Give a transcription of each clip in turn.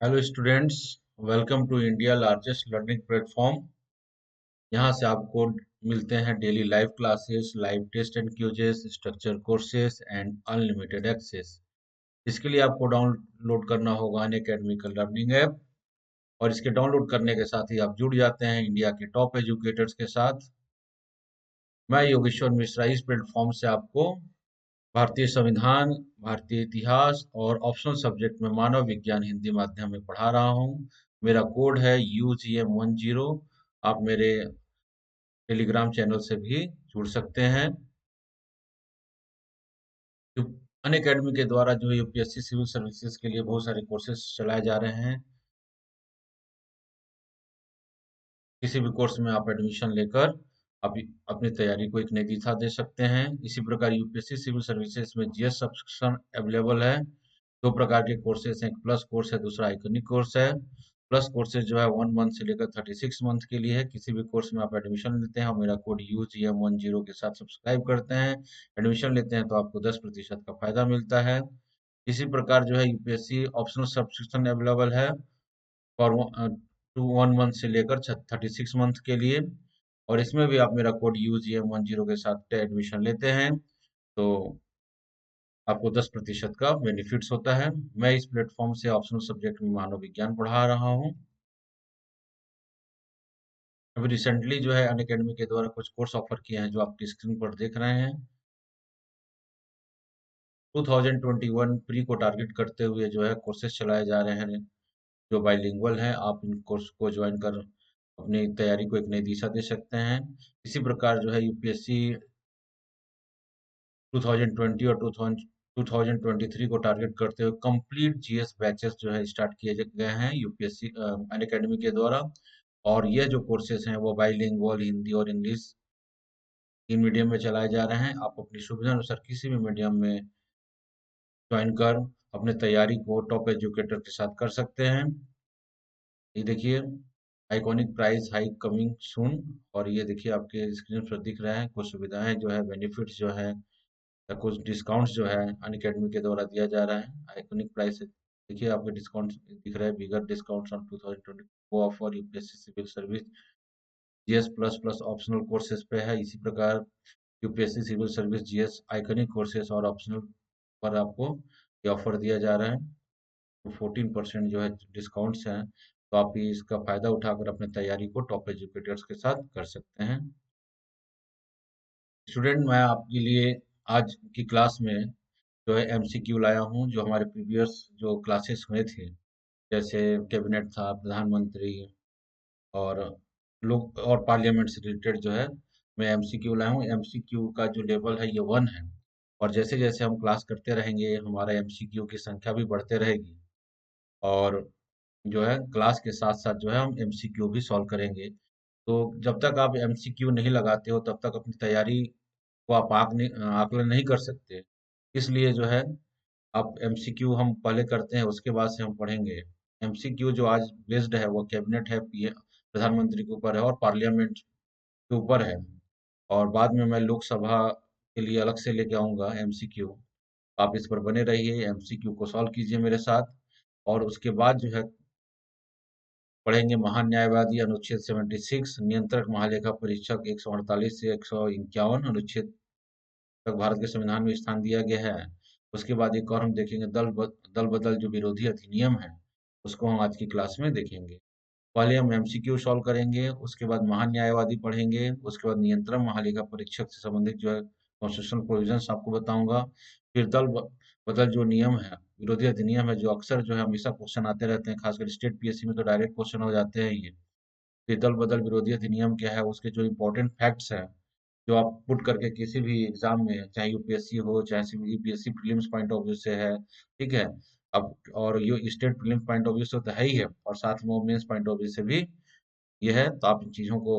Hello students, welcome to India largest learning platform. यहाँ से आपको मिलते हैं daily live classes, live test and quizzes, structure courses and unlimited access. इसके लिए आपको डाउनलोड करना होगा अनअकैडमी का लर्निंग ऐप। और इसके डाउनलोड करने के साथ ही आप जुड़ जाते हैं इंडिया के टॉप एजुकेटर्स के साथ। मैं योगेश्वर मिश्रा इस प्लेटफॉर्म से आपको भारतीय संविधान, भारतीय इतिहास और ऑप्शनल सब्जेक्ट में मानव विज्ञान हिंदी माध्यम में पढ़ा रहा हूँ। मेरा कोड है UGM10। आप मेरे टेलीग्राम चैनल से भी जुड़ सकते हैं। अनअकैडमी के द्वारा जो यूपीएससी सिविल सर्विसेज के लिए बहुत सारे कोर्सेज चलाए जा रहे हैं। किसी भी कोर्स में आप एडमिशन लेकर आप अपनी तैयारी को एक नई दिशा दे सकते हैं। इसी प्रकार यूपीएससी सिविल सर्विसेज में जीएस सब्सक्रिप्शन अवेलेबल है। दो प्रकार के कोर्सेज हैं, एक प्लस कोर्स है, दूसरा आइकनिक कोर्स है। प्लस कोर्सेज जो है 1 मंथ से लेकर 36 मंथ के लिए है। किसी भी कोर्स में आप एडमिशन लेते हैं और मेरा कोड UGM10 के साथ सब्सक्राइब करते हैं, एडमिशन लेते हैं, तो आपको 10% का फायदा मिलता है। इसी प्रकार जो है यूपीएससी ऑप्शनल सब्सक्रिप्शन अवेलेबल है फॉर 1 मंथ से लेकर 36 मंथ के लिए। और इसमें भी आप मेरा कोड UGM10 के साथ एडमिशन लेते हैं तो आपको 10% का बेनिफिट्स होता है। मैं इस प्लेटफॉर्म से ऑप्शनल सब्जेक्ट में मानव विज्ञान पढ़ा रहा हूँ। अभी रिसेंटली जो है अनअकैडमी के द्वारा कुछ कोर्स ऑफर किए हैं जो आपकी स्क्रीन पर देख रहे हैं। 2021 प्री को टारगेट करते हुए जो है कोर्सेज चलाए जा रहे हैं जो बाइलिंगुअल हैं। आप इन कोर्स को ज्वाइन कर अपनी तैयारी को एक नई दिशा दे सकते हैं। इसी प्रकार जो है यूपीएससी 2020 और 2023 को टारगेट करते हुए कंप्लीट जीएस बैचेस जो है स्टार्ट किए गए हैं यूपीएससी अनअकैडमी के द्वारा। और ये जो कोर्सेज हैं वो बाइलिंगुअल हिंदी और इंग्लिश इन मीडियम में चलाए जा रहे हैं। आप अपनी सुविधा अनुसार किसी भी मीडियम में ज्वाइन कर अपने तैयारी को टॉप एजुकेटर के साथ कर सकते हैं। ये देखिए, iconic price hike coming soon. और ये देखिए आपके स्क्रीन पर दिख रहा है कुछ सुविधाएं जो है, बेनिफिट्स जो है या कुछ डिस्काउंट्स जो है अनअकैडमी के द्वारा दिया जा रहा है। आइकॉनिक प्राइस देखिए, आपके डिस्काउंट दिख रहा है, बिगर डिस्काउंट्स ऑन 2020 को offer UPSC civil service GS plus plus optional courses पे है। इसी प्रकार UPSC civil service GS iconic courses और ऑप्शनल पर आपको ये ऑफर दिया जा रहा है। तो 14% जो है डिस्काउंट्स हैं, तो आप भी इसका फायदा उठाकर अपने तैयारी को टॉप एजुकेटर्स के साथ कर सकते हैं। स्टूडेंट, मैं आपके लिए आज की क्लास में जो है एमसीक्यू लाया हूँ जो हमारे प्रीवियस जो क्लासेस हुए थे, जैसे कैबिनेट था, प्रधानमंत्री और लोग और पार्लियामेंट से रिलेटेड जो है मैं एमसीक्यू लाया हूँ। एमसीक्यू का जो लेवल है ये 1 है। और जैसे जैसे हम क्लास करते रहेंगे हमारा एमसीक्यू की संख्या भी बढ़ते रहेगी। और जो है क्लास के साथ साथ जो है हम एमसीक्यू भी सॉल्व करेंगे। तो जब तक आप एमसीक्यू नहीं लगाते हो तब तक अपनी तैयारी को आप आकलन नहीं कर सकते। इसलिए जो है आप एमसीक्यू हम पहले करते हैं, उसके बाद से हम पढ़ेंगे। एमसीक्यू जो आज बेस्ड है वो कैबिनेट है, पीएम प्रधानमंत्री के ऊपर है और पार्लियामेंट के ऊपर है। और बाद में मैं लोकसभा के लिए अलग से लेके आऊंगा एमसीक्यू। आप इस पर बने रहिए, एमसीक्यू को सॉल्व कीजिए मेरे साथ। और उसके बाद जो है पढ़ेंगे महान न्यायवादी अनुच्छेद 76, नियंत्रक महालेखा परीक्षक 148 से 151 अनुच्छेद तक भारत के संविधान में स्थान दिया गया है। उसके बाद एक और हम देखेंगे दल बदल जो विरोधी अधिनियम है, उसको हम आज की क्लास में देखेंगे। पहले हम एमसीक्यू सॉल्व करेंगे, उसके बाद महान न्यायवादी पढ़ेंगे, उसके बाद नियंत्रण महालेखा परीक्षक से संबंधित जो है कॉन्स्टिट्यूशनल प्रोविजंस आपको बताऊंगा। फिर बदल जो नियम है, विरोधी अधिनियम है, जो अक्सर जो है हमेशा क्वेश्चन आते रहते हैं, खासकर स्टेट पीएससी में तो डायरेक्ट क्वेश्चन हो जाते हैं ये। फिर दल बदल विरोधी अधिनियम क्या है, उसके जो इम्पोर्टेंट फैक्ट्स हैं जो आप पुट करके किसी भी एग्जाम में, चाहे यूपीएससी हो चाहे UPSC prelims point of view से है, ठीक है। अब और ये state prelims point of view से तो है ही है, और साथ में मेंस पॉइंट ऑफ व्यू से भी ये है। तो आप इन चीज़ों को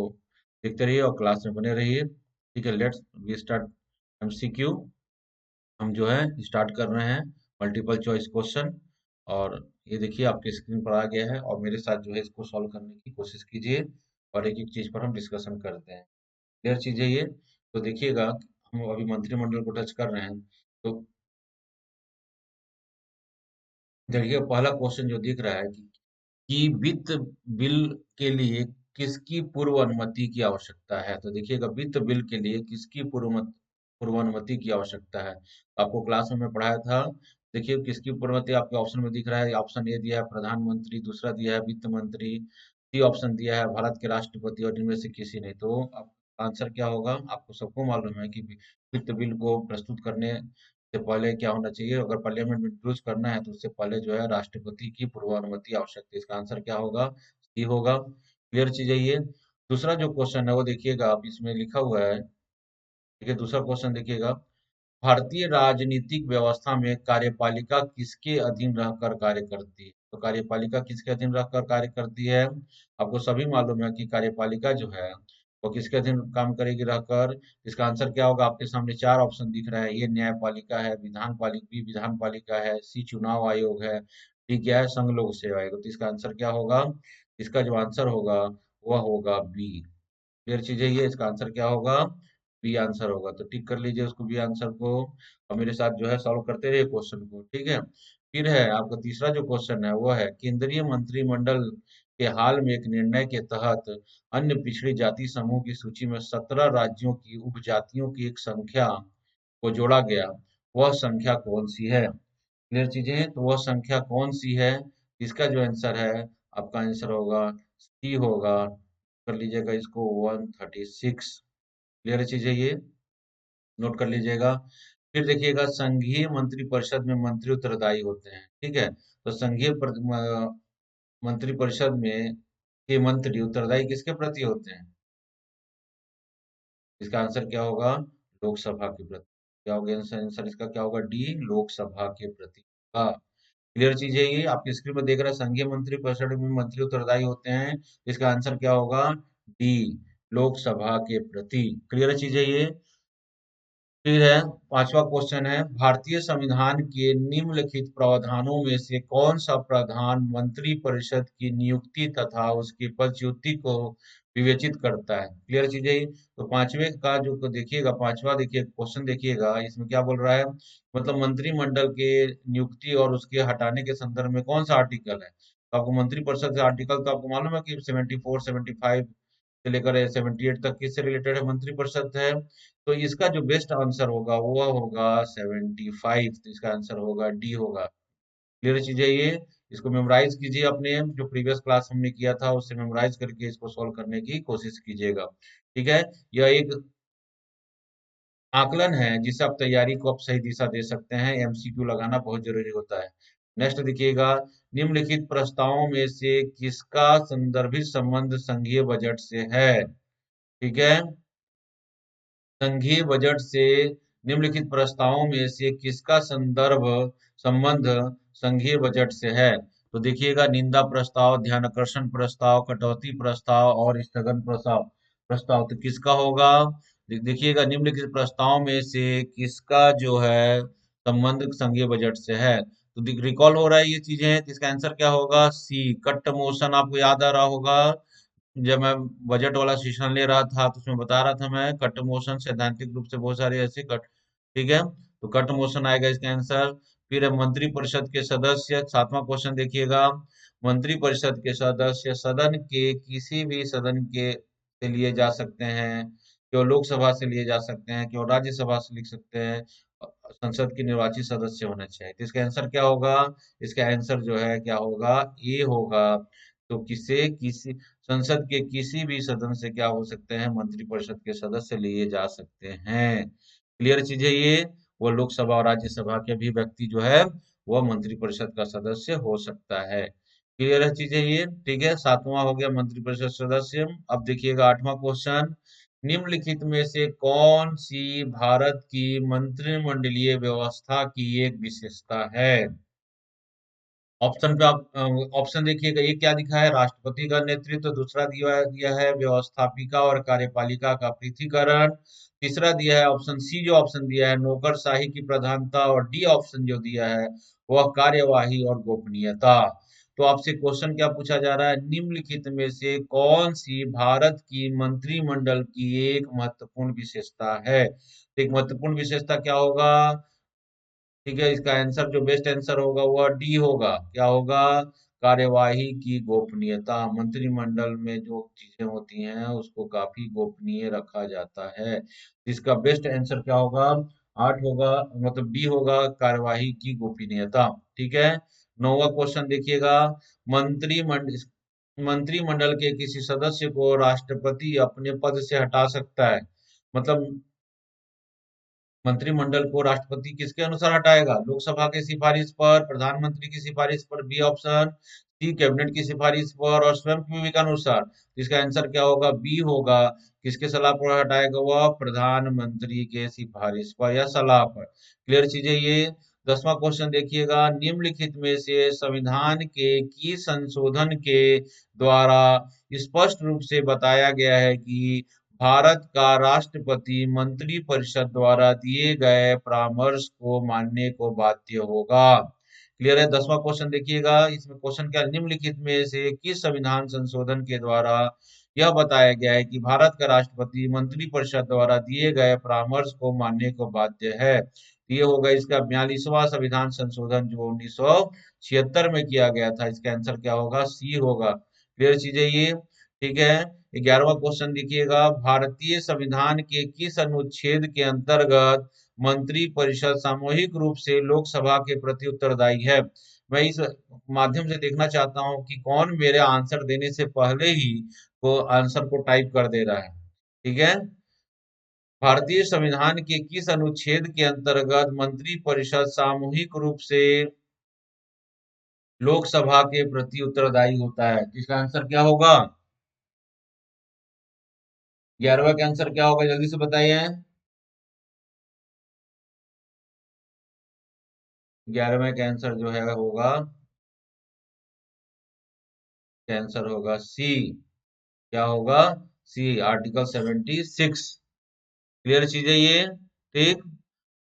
देखते रहिए और क्लास में बने रहिए। ठीक है, लेट्स वी स्टार्ट एमसीक्यू। हम जो है स्टार्ट कर रहे हैं मल्टीपल चॉइस क्वेश्चन। और ये देखिए आपके स्क्रीन पर आ गया है, और मेरे साथ जो है इसको सॉल्व करने की कोशिश कीजिए और एक एक चीज़ पर हम डिस्कशन करते हैं। क्लियर चीज़ है ये। तो देखिएगा, हम अभी मंत्रिमंडल को टच कर रहे हैं। तो देखिए पहला क्वेश्चन जो दिख रहा है कि कि वित्त बिल के लिए किसकी पूर्व अनुमति की आवश्यकता है। तो देखिएगा, वित्त बिल के लिए किसकी पूर्व अनुमति की आवश्यकता है। आपको क्लास में मैं पढ़ाया था। देखिए किसकी पूर्व अनुमति आपके ऑप्शन में दिख रहा है। ऑप्शन ए दिया है प्रधानमंत्री, दूसरा दिया है वित्त मंत्री, सी ऑप्शन दिया है भारत के राष्ट्रपति, और इनमें से किसी नहीं। तो अब आंसर क्या होगा, आपको सबको मालूम है कि वित्त बिल को प्रस्तुत करने से पहले क्या होना चाहिए। अगर पार्लियामेंट में इंट्रोड्यूस करना है तो उससे पहले जो है राष्ट्रपति की पूर्व अनुमति आवश्यक है। इसका आंसर क्या होगा, सी होगा। क्लियर चीज है ये। दूसरा जो क्वेश्चन है वो देखिएगा, आप इसमें लिखा हुआ है। ठीक है, दूसरा क्वेश्चन देखिएगा, भारतीय राजनीतिक व्यवस्था में कार्यपालिका किसके अधीन रहकर कार्य करती है। तो कार्यपालिका किसके अधीन रहकर कार्य करती है। आपको सभी मालूम है कि कार्यपालिका जो है वो किसके अधीन काम करेगी रहकर। इसका आंसर क्या होगा, आपके सामने चार ऑप्शन दिख रहा है। ये न्यायपालिका है, विधान पालिका, बी विधान पालिका है, सी चुनाव आयोग है, डी क्या है, संघ लोक सेवा आयोग। तो इसका आंसर क्या होगा, इसका जो आंसर होगा वह होगा बी। क्लियर चीज है ये। इसका आंसर क्या होगा, बी आंसर होगा। तो टिक कर लीजिए उसको, बी आंसर को, और मेरे साथ जो है सॉल्व करते रहिए क्वेश्चन को। ठीक है। फिर है आपका तीसरा जो क्वेश्चन है वो है, केंद्रीय मंत्रिमंडल के हाल में एक निर्णय के तहत अन्य पिछड़ी जाति समूह की सूची में 17 राज्यों की उपजातियों की एक संख्या को जोड़ा गया। वह संख्या कौन सी है। क्लियर चीजें, तो वह संख्या कौन सी है। इसका जो आंसर है, आपका आंसर होगा सी होगा। कर लीजिएगा इसको, 136। क्लियर चीज है ये, नोट कर लीजिएगा। फिर देखिएगा, संघीय मंत्रिपरिषद में मंत्री उत्तरदायी होते हैं। ठीक है, तो मंत्रिपरिषद में के मंत्री उत्तरदायी किसके प्रति होते हैं। इसका आंसर क्या होगा, लोकसभा के प्रति। क्या होगा आंसर, आंसर इसका क्या होगा, डी लोकसभा के प्रति। हाँ, क्लियर चीज है ये। आपकी स्क्रीन में देख रहे हैं, संघीय मंत्रिपरिषद में मंत्री उत्तरदायी होते हैं। इसका आंसर क्या होगा, डी लोकसभा के प्रति। क्लियर चीज है ये। फिर है पांचवा क्वेश्चन है, भारतीय संविधान के निम्नलिखित प्रावधानों में से कौन सा प्रावधान मंत्री परिषद की नियुक्ति तथा उसकी पदच्युति को विवेचित करता है। क्लियर चीज है ये। तो पांचवे का जो देखिएगा, पांचवा देखिए क्वेश्चन देखिएगा, इसमें क्या बोल रहा है, मतलब मंत्रिमंडल के नियुक्ति और उसके हटाने के संदर्भ में कौन सा आर्टिकल है। तो आपको मंत्रिपरिषद से आर्टिकल तो आपको मालूम है कि 74 75 से लेकर 78 तक किससे रिलेटेड है, मंत्रिपरिषद है। तो इसका जो बेस्ट आंसर होगा वो होगा 75। तो इसका आंसर होगा डी होगा। क्लियर चीज है ये। इसको मेमोराइज कीजिए, अपने जो प्रीवियस क्लास हमने किया था उससे मेमोराइज करके इसको सॉल्व करने की कोशिश कीजिएगा। ठीक है, यह एक आकलन है जिससे आप तैयारी को आप सही दिशा दे सकते हैं। एमसीक्यू लगाना बहुत जरूरी होता है। नेक्स्ट देखिएगा, निम्नलिखित प्रस्तावों में से किसका संदर्भित संबंध संघीय बजट से है। ठीक है, संघीय बजट से निम्नलिखित प्रस्तावों में से किसका संदर्भ संबंध संघीय बजट से है। तो देखिएगा, निंदा प्रस्ताव, ध्यानाकर्षण प्रस्ताव, कटौती प्रस्ताव और स्थगन प्रस्ताव। प्रस्ताव तो किसका होगा, देखिएगा निम्नलिखित प्रस्तावों में से किसका जो है संबंध संघीय बजट से है। तो रिकॉल हो रहा है ये चीजें। इसका आंसर क्या होगा, सी कट मोशन। आपको याद आ रहा होगा, जब मैं बजट वाला सेशन ले रहा था तो उसमें बता रहा था मैं, कट मोशन सैद्धांतिक रूप से बहुत सारे ऐसे कट। ठीक है, तो कट मोशन आएगा इसका आंसर। फिर है मंत्री परिषद के सदस्य, सातवां क्वेश्चन देखिएगा, मंत्री परिषद के सदस्य सदन के किसी भी सदन के से लिए जा सकते हैं, केवल लोकसभा से लिए जा सकते हैं, केवल राज्यसभा से लिख सकते हैं, संसद के निर्वाचित सदस्य होने चाहिए। तो इसका आंसर क्या होगा, इसका आंसर जो है क्या होगा, ए होगा। तो किसे किसी संसद के किसी भी सदन से क्या हो सकते हैं, मंत्रिपरिषद के सदस्य लिए जा सकते हैं। क्लियर चीज है ये। वो लोकसभा और राज्यसभा के भी व्यक्ति जो है वह मंत्रिपरिषद का सदस्य हो सकता है। क्लियर है चीजें ये। ठीक है, सातवां हो गया मंत्रिपरिषद सदस्य। अब देखिएगा आठवां क्वेश्चन, निम्नलिखित में से कौन सी भारत की मंत्रिमंडलीय व्यवस्था की एक विशेषता है। ऑप्शन पे आप ऑप्शन देखिएगा, ये क्या दिखा है, राष्ट्रपति का नेतृत्व, दूसरा दिया दिया है व्यवस्थापिका और कार्यपालिका का पृथकीकरण, तीसरा दिया है ऑप्शन सी, जो ऑप्शन दिया है नौकरशाही की प्रधानता, और डी ऑप्शन जो दिया है वह कार्यवाही और गोपनीयता। तो आपसे क्वेश्चन क्या पूछा जा रहा है, निम्नलिखित में से कौन सी भारत की मंत्रिमंडल की एक महत्वपूर्ण विशेषता है। तो एक महत्वपूर्ण विशेषता क्या होगा, ठीक है, इसका आंसर जो बेस्ट आंसर होगा वह डी होगा। क्या होगा, कार्यवाही की गोपनीयता। मंत्रिमंडल में जो चीजें होती हैं उसको काफी गोपनीय रखा जाता है। इसका बेस्ट आंसर क्या होगा? 8 होगा, मतलब बी होगा, कार्यवाही की गोपनीयता। ठीक है। 9वां क्वेश्चन देखिएगा। मंत्रिमंडल मंत्रिमंडल के किसी सदस्य को राष्ट्रपति अपने पद से हटा सकता है। मतलब मंत्रिमंडल को राष्ट्रपति किसके अनुसार हटाएगा? लोकसभा की सिफारिश पर, प्रधानमंत्री की सिफारिश पर, बी ऑप्शन, सी कैबिनेट की सिफारिश पर, और स्वयं की विवेकानुसार। तो इसका आंसर क्या होगा? बी होगा। किसके सलाह पर हटाएगा वह? प्रधानमंत्री के सिफारिश पर या सलाह पर। क्लियर चीजें ये। 10वां क्वेश्चन देखिएगा। निम्नलिखित में से संविधान के किस संशोधन के द्वारा स्पष्ट रूप से बताया गया है कि भारत का राष्ट्रपति मंत्रिपरिषद द्वारा दिए गए परामर्श को मानने को बाध्य होगा? क्लियर है। 10वां क्वेश्चन देखिएगा। इसमें क्वेश्चन क्या? निम्नलिखित में से किस संविधान संशोधन के द्वारा यह बताया गया है कि भारत का राष्ट्रपति मंत्रिपरिषद द्वारा दिए गए परामर्श को मानने को बाध्य है? तो ये होगा इसका 42वां संविधान संशोधन जो 1976 में किया गया था। इसका आंसर क्या होगा? सी होगा। क्लियर चीजें ये। ठीक है। 11वां क्वेश्चन देखिएगा। भारतीय संविधान के किस अनुच्छेद के अंतर्गत मंत्रिपरिषद सामूहिक रूप से लोकसभा के प्रति उत्तरदायी है? मैं इस माध्यम से देखना चाहता हूं कि कौन मेरे आंसर देने से पहले ही वो आंसर को टाइप कर दे रहा है। ठीक है। भारतीय संविधान के किस अनुच्छेद के अंतर्गत मंत्रिपरिषद सामूहिक रूप से लोकसभा के प्रति उत्तरदायी होता है? इसका आंसर क्या होगा? 11वां का आंसर क्या होगा? जल्दी से बताइए। 11वें का आंसर जो है होगा, आंसर होगा सी। क्या होगा? सी, आर्टिकल 76। क्लियर चीजें ये। ठीक।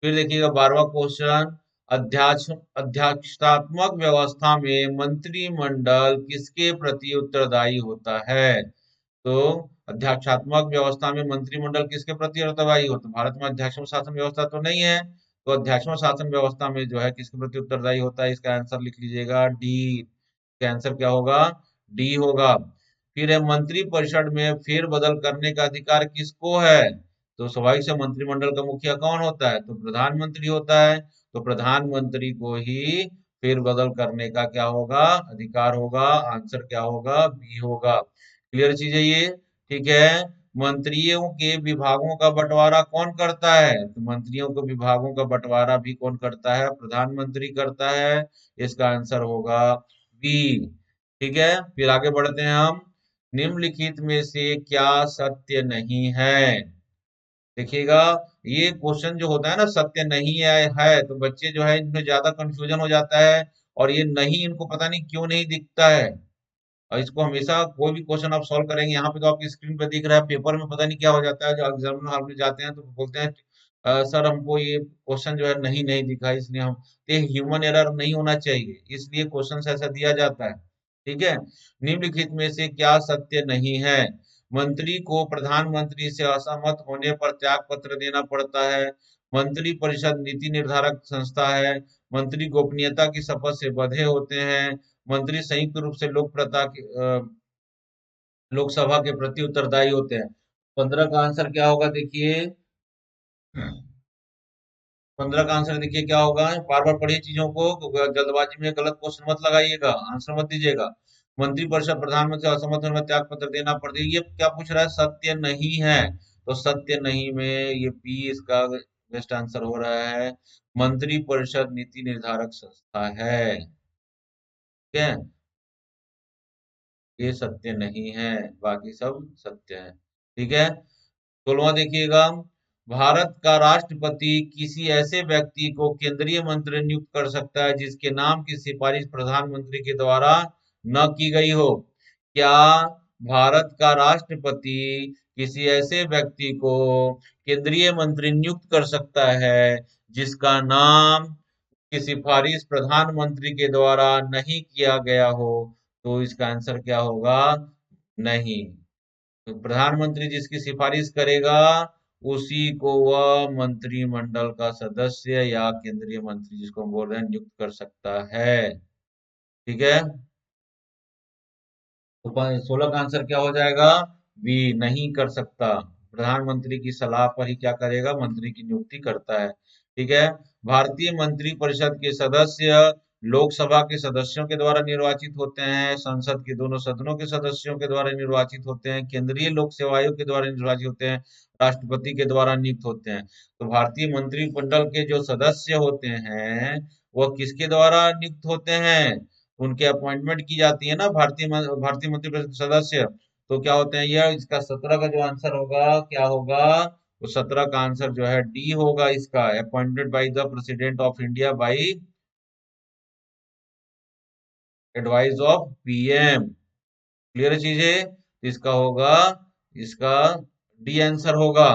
फिर देखिएगा 12वां क्वेश्चन। अध्याक्ष अध्यक्षतात्मक व्यवस्था में मंत्रिमंडल किसके प्रति उत्तरदायी होता है? तो अध्यक्षात्मक व्यवस्था में मंत्रिमंडल किसके प्रति उत्तरदायी होता है? भारत में अध्यक्ष शासन व्यवस्था तो नहीं है, तो अध्यक्ष शासन व्यवस्था में जो है किसके प्रति उत्तरदायी होता है? इसका आंसर लिख लीजिएगा डी। इसका आंसर क्या होगा? डी होगा। फिर है मंत्रिपरिषद में फेरबदल करने का अधिकार किसको है? तो स्वाभाविक से मंत्रिमंडल का मुखिया कौन होता है? तो प्रधानमंत्री होता है। तो प्रधानमंत्री को ही फेरबदल करने का क्या होगा? अधिकार होगा। आंसर क्या होगा? बी होगा। क्लियर चीजें ये। ठीक है। मंत्रियों के विभागों का बंटवारा कौन करता है? तो मंत्रियों के विभागों का बंटवारा भी कौन करता है? प्रधानमंत्री करता है। इसका आंसर होगा बी। ठीक है। फिर आगे बढ़ते हैं हम। निम्नलिखित में से क्या सत्य नहीं है? देखिएगा, ये क्वेश्चन जो होता है ना, सत्य नहीं है तो बच्चे जो है इनमें ज्यादा कंफ्यूजन हो जाता है। और ये नहीं इनको पता नहीं क्यों नहीं दिखता है। और इसको हमेशा कोई भी क्वेश्चन आप सॉल्व करेंगे, यहाँ पे तो आपकी स्क्रीन पे दिख रहा है, पेपर में पता नहीं क्या हो जाता है। जो एग्जामिनर हॉल में जाते हैं तो बोलते हैं सर हमको ये क्वेश्चन जो है नहीं नहीं दिखा, इसलिए हम, ये ह्यूमन एरर नहीं होना चाहिए, इसलिए क्वेश्चन ऐसा दिया जाता है। ठीक है। निम्नलिखित में से क्या सत्य नहीं है? मंत्री को प्रधानमंत्री से असहमत होने पर त्याग पत्र देना पड़ता है। मंत्री परिषद नीति निर्धारक संस्था है। मंत्री गोपनीयता की शपथ से बंधे होते हैं। मंत्री संयुक्त रूप से लोकसभा के प्रति उत्तरदायी होते हैं। 15 का आंसर क्या होगा? देखिए, 15 का आंसर देखिए क्या होगा। बार बार पढ़िए चीजों को, जल्दबाजी में गलत क्वेश्चन मत लगाइएगा, आंसर मत दीजिएगा। मंत्रिपरिषद प्रधानमंत्री से असहमत होने पर त्याग पत्र देना पड़ता है, ये क्या पूछ रहा है? सत्य नहीं है। तो सत्य नहीं में ये बी इसका बेस्ट आंसर हो रहा है। मंत्रिपरिषद नीति निर्धारक संस्था है। ठीक है। ये सत्य नहीं है, बाकी सब सत्य है। ठीक है। 16वां देखिएगा। भारत का राष्ट्रपति किसी ऐसे व्यक्ति को केंद्रीय मंत्री नियुक्त कर सकता है जिसके नाम की सिफारिश प्रधानमंत्री के द्वारा न की गई हो? क्या भारत का राष्ट्रपति किसी ऐसे व्यक्ति को केंद्रीय मंत्री नियुक्त कर सकता है जिसका नाम की सिफारिश प्रधानमंत्री के द्वारा नहीं किया गया हो? तो इसका आंसर क्या होगा? नहीं। तो प्रधानमंत्री जिसकी सिफारिश करेगा उसी को वह मंत्रिमंडल का सदस्य या केंद्रीय मंत्री जिसको हम बोल रहे हैं नियुक्त कर सकता है। ठीक है। तो 16 का आंसर क्या हो जाएगा? बी, नहीं कर सकता। प्रधानमंत्री की सलाह पर ही क्या करेगा? मंत्री की नियुक्ति करता है। ठीक है। भारतीय मंत्री परिषद के सदस्य लोकसभा के सदस्यों के द्वारा निर्वाचित होते हैं, संसद के दोनों सदनों के सदस्यों के द्वारा निर्वाचित होते हैं, केंद्रीय लोक सेवा आयोग के द्वारा निर्वाचित होते हैं, राष्ट्रपति के द्वारा नियुक्त होते हैं। तो भारतीय मंत्रिमंडल के जो सदस्य होते हैं वह किसके द्वारा नियुक्त होते हैं? उनके अपॉइंटमेंट की जाती है ना, भारतीय मंत्रिपरिषद के सदस्य। तो क्या होते हैं ये? इसका 17 का जो आंसर होगा क्या होगा? वो 17 का आंसर जो है डी होगा इसका, appointed by the president of India by advice of PM. Clear चीज है? इसका होगा, इसका डी आंसर होगा।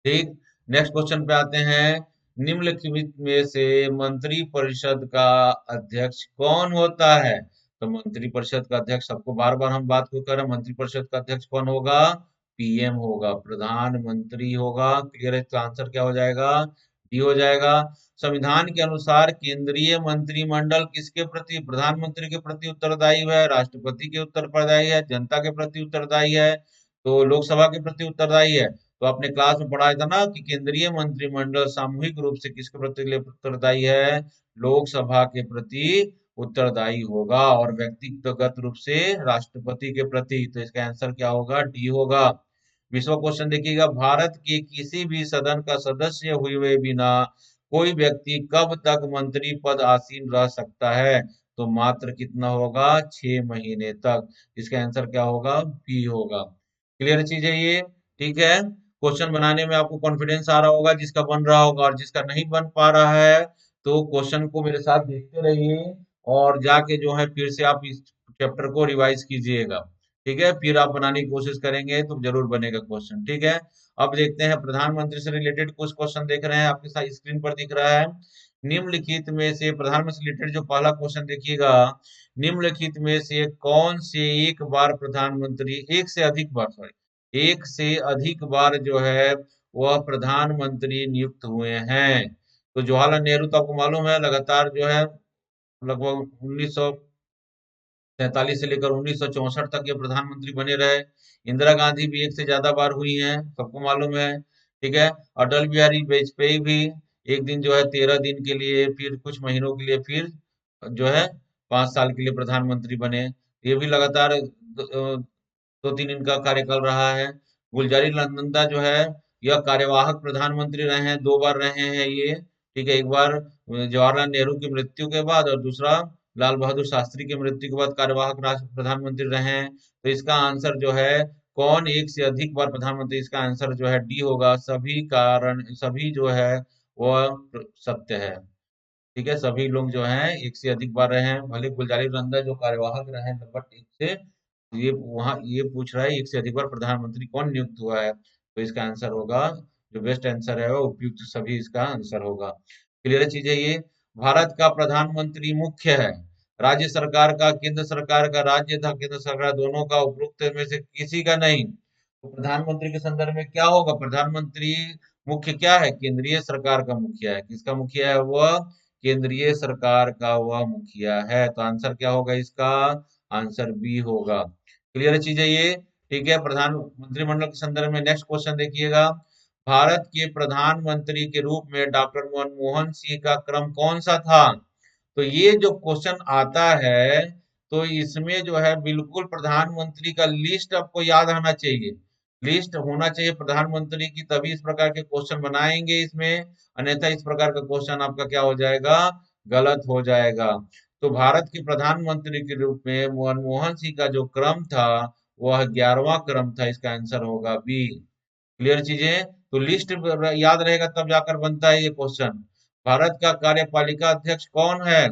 ठीक। नेक्स्ट क्वेश्चन पे आते हैं। निम्नलिखित में से मंत्री परिषद का अध्यक्ष कौन होता है? तो मंत्री परिषद का अध्यक्ष, सबको बार बार हम बात को कर रहे हैं, मंत्री परिषद का अध्यक्ष कौन होगा? पीएम होगा, प्रधानमंत्री होगा। क्लियर है? इसका आंसर क्या हो जाएगा? डी हो जाएगा। संविधान के अनुसार केंद्रीय मंत्रिमंडल किसके प्रति? प्रधानमंत्री के प्रति उत्तरदायी है, राष्ट्रपति के उत्तरदायी है, जनता के प्रति उत्तरदायी है, तो लोकसभा के प्रति उत्तरदायी है। तो आपने क्लास में पढ़ाया था ना कि केंद्रीय मंत्रिमंडल सामूहिक रूप से किसके प्रति उत्तरदायी है? लोकसभा के प्रति उत्तरदायी होगा, और व्यक्तिगत रूप से राष्ट्रपति के प्रति। तो इसका आंसर क्या होगा? डी होगा। 20वां क्वेश्चन देखिएगा। भारत के किसी भी सदन का सदस्य हुए बिना कोई व्यक्ति कब तक मंत्री पद आसीन रह सकता है? तो मात्र कितना होगा? 6 महीने तक। इसका आंसर क्या होगा? बी होगा। क्लियर चीज है ये? ठीक है। क्वेश्चन बनाने में आपको कॉन्फिडेंस आ रहा होगा, जिसका बन रहा होगा, और जिसका नहीं बन पा रहा है तो क्वेश्चन को मेरे साथ देखते रहिए, और जाके जो है फिर से आप इस चैप्टर को रिवाइज कीजिएगा। ठीक है, फिर आप बनाने की कोशिश करेंगे तो जरूर बनेगा क्वेश्चन। ठीक है। अब देखते हैं, प्रधानमंत्री से रिलेटेड कुछ क्वेश्चन देख रहे हैं, आपके साथ स्क्रीन पर दिख रहा है। निम्नलिखित में से प्रधानमंत्री से रिलेटेड जो पहला क्वेश्चन देखिएगा, निम्नलिखित में से कौन से एक बार प्रधानमंत्री, एक से अधिक बार, सॉरी, एक से अधिक बार जो है वह प्रधानमंत्री नियुक्त हुए हैं? तो जवाहरलाल नेहरू तो आपको मालूम है, लगातार जो है लगभग 1947 से लेकर 1964 तक ये प्रधानमंत्री बने रहे। इंदिरा गांधी भी एक से ज्यादा बार हुई हैं, सबको मालूम है। ठीक है। अटल बिहारी वाजपेयी भी एक दिन जो है 13 दिन के लिए, फिर कुछ महीनों के लिए, फिर जो है 5 साल के लिए प्रधानमंत्री बने। ये भी लगातार 2-3 इनका कार्यकाल रहा है। गुलजारी लाल नंदा जो है यह कार्यवाहक प्रधानमंत्री रहे हैं, 2 बार रहे हैं ये। ठीक है, एक बार जवाहरलाल नेहरू की मृत्यु के बाद, और दूसरा लाल बहादुर शास्त्री की मृत्यु के बाद कार्यवाहक राष्ट्र प्रधानमंत्री रहे हैं। तो इसका आंसर जो है, कौन एक से अधिक बार प्रधानमंत्री, इसका आंसर जो है डी होगा। सभी कारण, सभी जो है वह सत्य है। ठीक है, सभी लोग जो हैं एक से अधिक बार रहे हैं, भले गुलजारी नंदा जो कार्यवाहक रहे हैं बट एक से, ये वहां ये पूछ रहा है एक से अधिक बार प्रधानमंत्री कौन नियुक्त हुआ है। तो इसका आंसर होगा, जो बेस्ट आंसर है वो उपयुक्त सभी, इसका आंसर होगा। क्लियर चीज है ये? भारत का प्रधानमंत्री मुख्य है, राज्य सरकार का, केंद्र सरकार का, राज्य था केंद्र सरकार दोनों का, उपरोक्त में से किसी का नहीं। तो प्रधानमंत्री के संदर्भ में क्या होगा? प्रधानमंत्री मुख्य क्या है? केंद्रीय सरकार का मुखिया है। किसका मुखिया है वह? केंद्रीय सरकार का वह मुखिया है। तो आंसर क्या होगा इसका? आंसर बी होगा। क्लियर चीज है ये? ठीक है। प्रधान मंत्रिमंडल के संदर्भ में नेक्स्ट क्वेश्चन देखिएगा। भारत के प्रधानमंत्री के रूप में डॉक्टर मनमोहन सिंह का क्रम कौन सा था? तो ये जो क्वेश्चन आता है, तो इसमें जो है बिल्कुल प्रधानमंत्री का लिस्ट आपको याद आना चाहिए, लिस्ट होना चाहिए प्रधानमंत्री की, तभी इस प्रकार के क्वेश्चन बनाएंगे इसमें। अन्यथा इस प्रकार का क्वेश्चन आपका क्या हो जाएगा? गलत हो जाएगा। तो भारत के प्रधानमंत्री के रूप में मनमोहन सिंह का जो क्रम था वह 11वां क्रम था। इसका आंसर होगा बी। क्लियर चीजें? तो लिस्ट याद रहेगा तब जाकर बनता है ये क्वेश्चन। भारत का कार्यपालिका अध्यक्ष कौन है?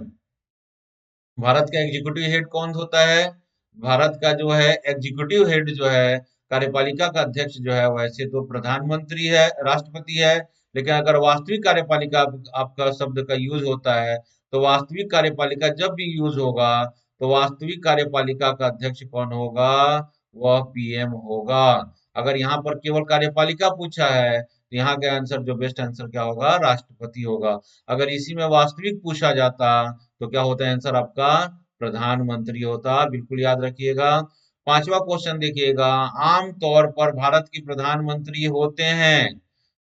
भारत का एग्जीक्यूटिव हेड कौन होता है? भारत का जो है एग्जीक्यूटिव हेड जो है, कार्यपालिका का अध्यक्ष जो है, वैसे तो प्रधानमंत्री है, राष्ट्रपति है, लेकिन अगर वास्तविक कार्यपालिका आपका शब्द का यूज होता है, तो वास्तविक कार्यपालिका जब भी यूज होगा, तो वास्तविक कार्यपालिका का अध्यक्ष कौन होगा? वह पीएम होगा। अगर यहाँ पर केवल कार्यपालिका पूछा है, तो यहाँ का आंसर, जो बेस्ट आंसर क्या होगा? राष्ट्रपति होगा। अगर इसी में वास्तविक पूछा जाता तो क्या होता है आंसर आपका? प्रधानमंत्री होता, बिल्कुल याद रखिएगा। पांचवा क्वेश्चन देखिएगा, आमतौर पर भारत के प्रधानमंत्री होते हैं,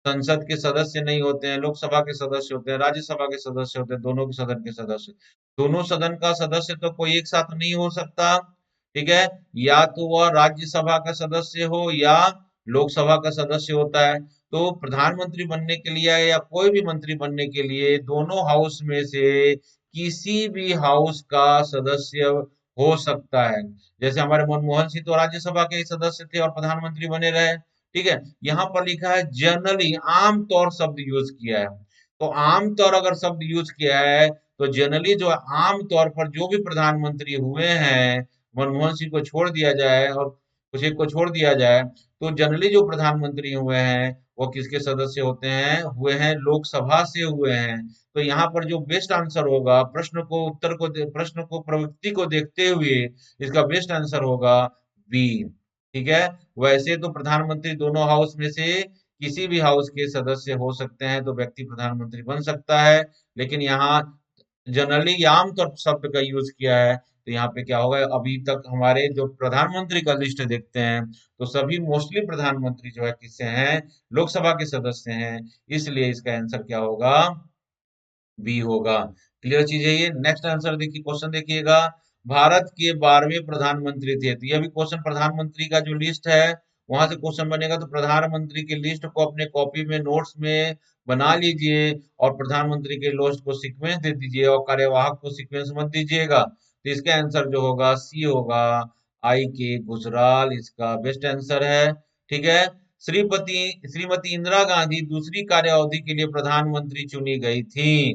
संसद के सदस्य नहीं होते हैं, लोकसभा के सदस्य होते हैं, राज्यसभा के सदस्य होते हैं, दोनों के सदन के सदस्य। दोनों सदन का सदस्य तो कोई एक साथ नहीं हो सकता, ठीक है। या तो वह राज्यसभा का सदस्य हो या लोकसभा का सदस्य होता है। तो प्रधानमंत्री बनने के लिए या कोई भी मंत्री बनने के लिए दोनों हाउस में से किसी भी हाउस का सदस्य हो सकता है। जैसे हमारे मनमोहन सिंह तो राज्यसभा के ही सदस्य थे और प्रधानमंत्री बने रहे, ठीक है। यहाँ पर लिखा है जनरली, आमतौर शब्द यूज किया है। तो आमतौर अगर शब्द यूज किया है तो जनरली जो आमतौर पर जो भी प्रधानमंत्री हुए हैं, मनमोहन सिंह को छोड़ दिया जाए और कुछ एक को छोड़ दिया जाए, तो जनरली जो प्रधानमंत्री हुए हैं वो किसके सदस्य होते हैं, हुए हैं लोकसभा से हुए हैं। तो यहाँ पर जो बेस्ट आंसर होगा, प्रश्न को प्रवृत्ति को देखते हुए इसका बेस्ट आंसर होगा बी, ठीक है। वैसे तो प्रधानमंत्री दोनों हाउस में से किसी भी हाउस के सदस्य हो सकते हैं, तो व्यक्ति प्रधानमंत्री बन सकता है। लेकिन यहाँ जनरली आमतौर शब्द का यूज किया है, तो यहाँ पे क्या होगा, अभी तक हमारे जो प्रधानमंत्री का लिस्ट देखते हैं तो सभी मोस्टली प्रधानमंत्री जो है किससे हैं, लोकसभा के सदस्य हैं। इसलिए इसका आंसर क्या होगा, बी होगा। क्लियर चीज है ये। नेक्स्ट आंसर देखिए, क्वेश्चन देखिएगा, भारत के 12वें प्रधानमंत्री थे। तो यह भी क्वेश्चन प्रधानमंत्री का जो लिस्ट है वहां से क्वेश्चन बनेगा। तो प्रधानमंत्री के लिस्ट को अपने कॉपी में नोट्स में बना लीजिए और प्रधानमंत्री के लिस्ट को सीक्वेंस दे दीजिए और कार्यवाहक को सीक्वेंस मत दीजिएगा। तो इसका आंसर जो होगा सी होगा, आई के गुजराल इसका बेस्ट आंसर है, ठीक है। श्रीमती श्रीमती इंदिरा गांधी दूसरी कार्यावधि के लिए प्रधानमंत्री चुनी गई थी।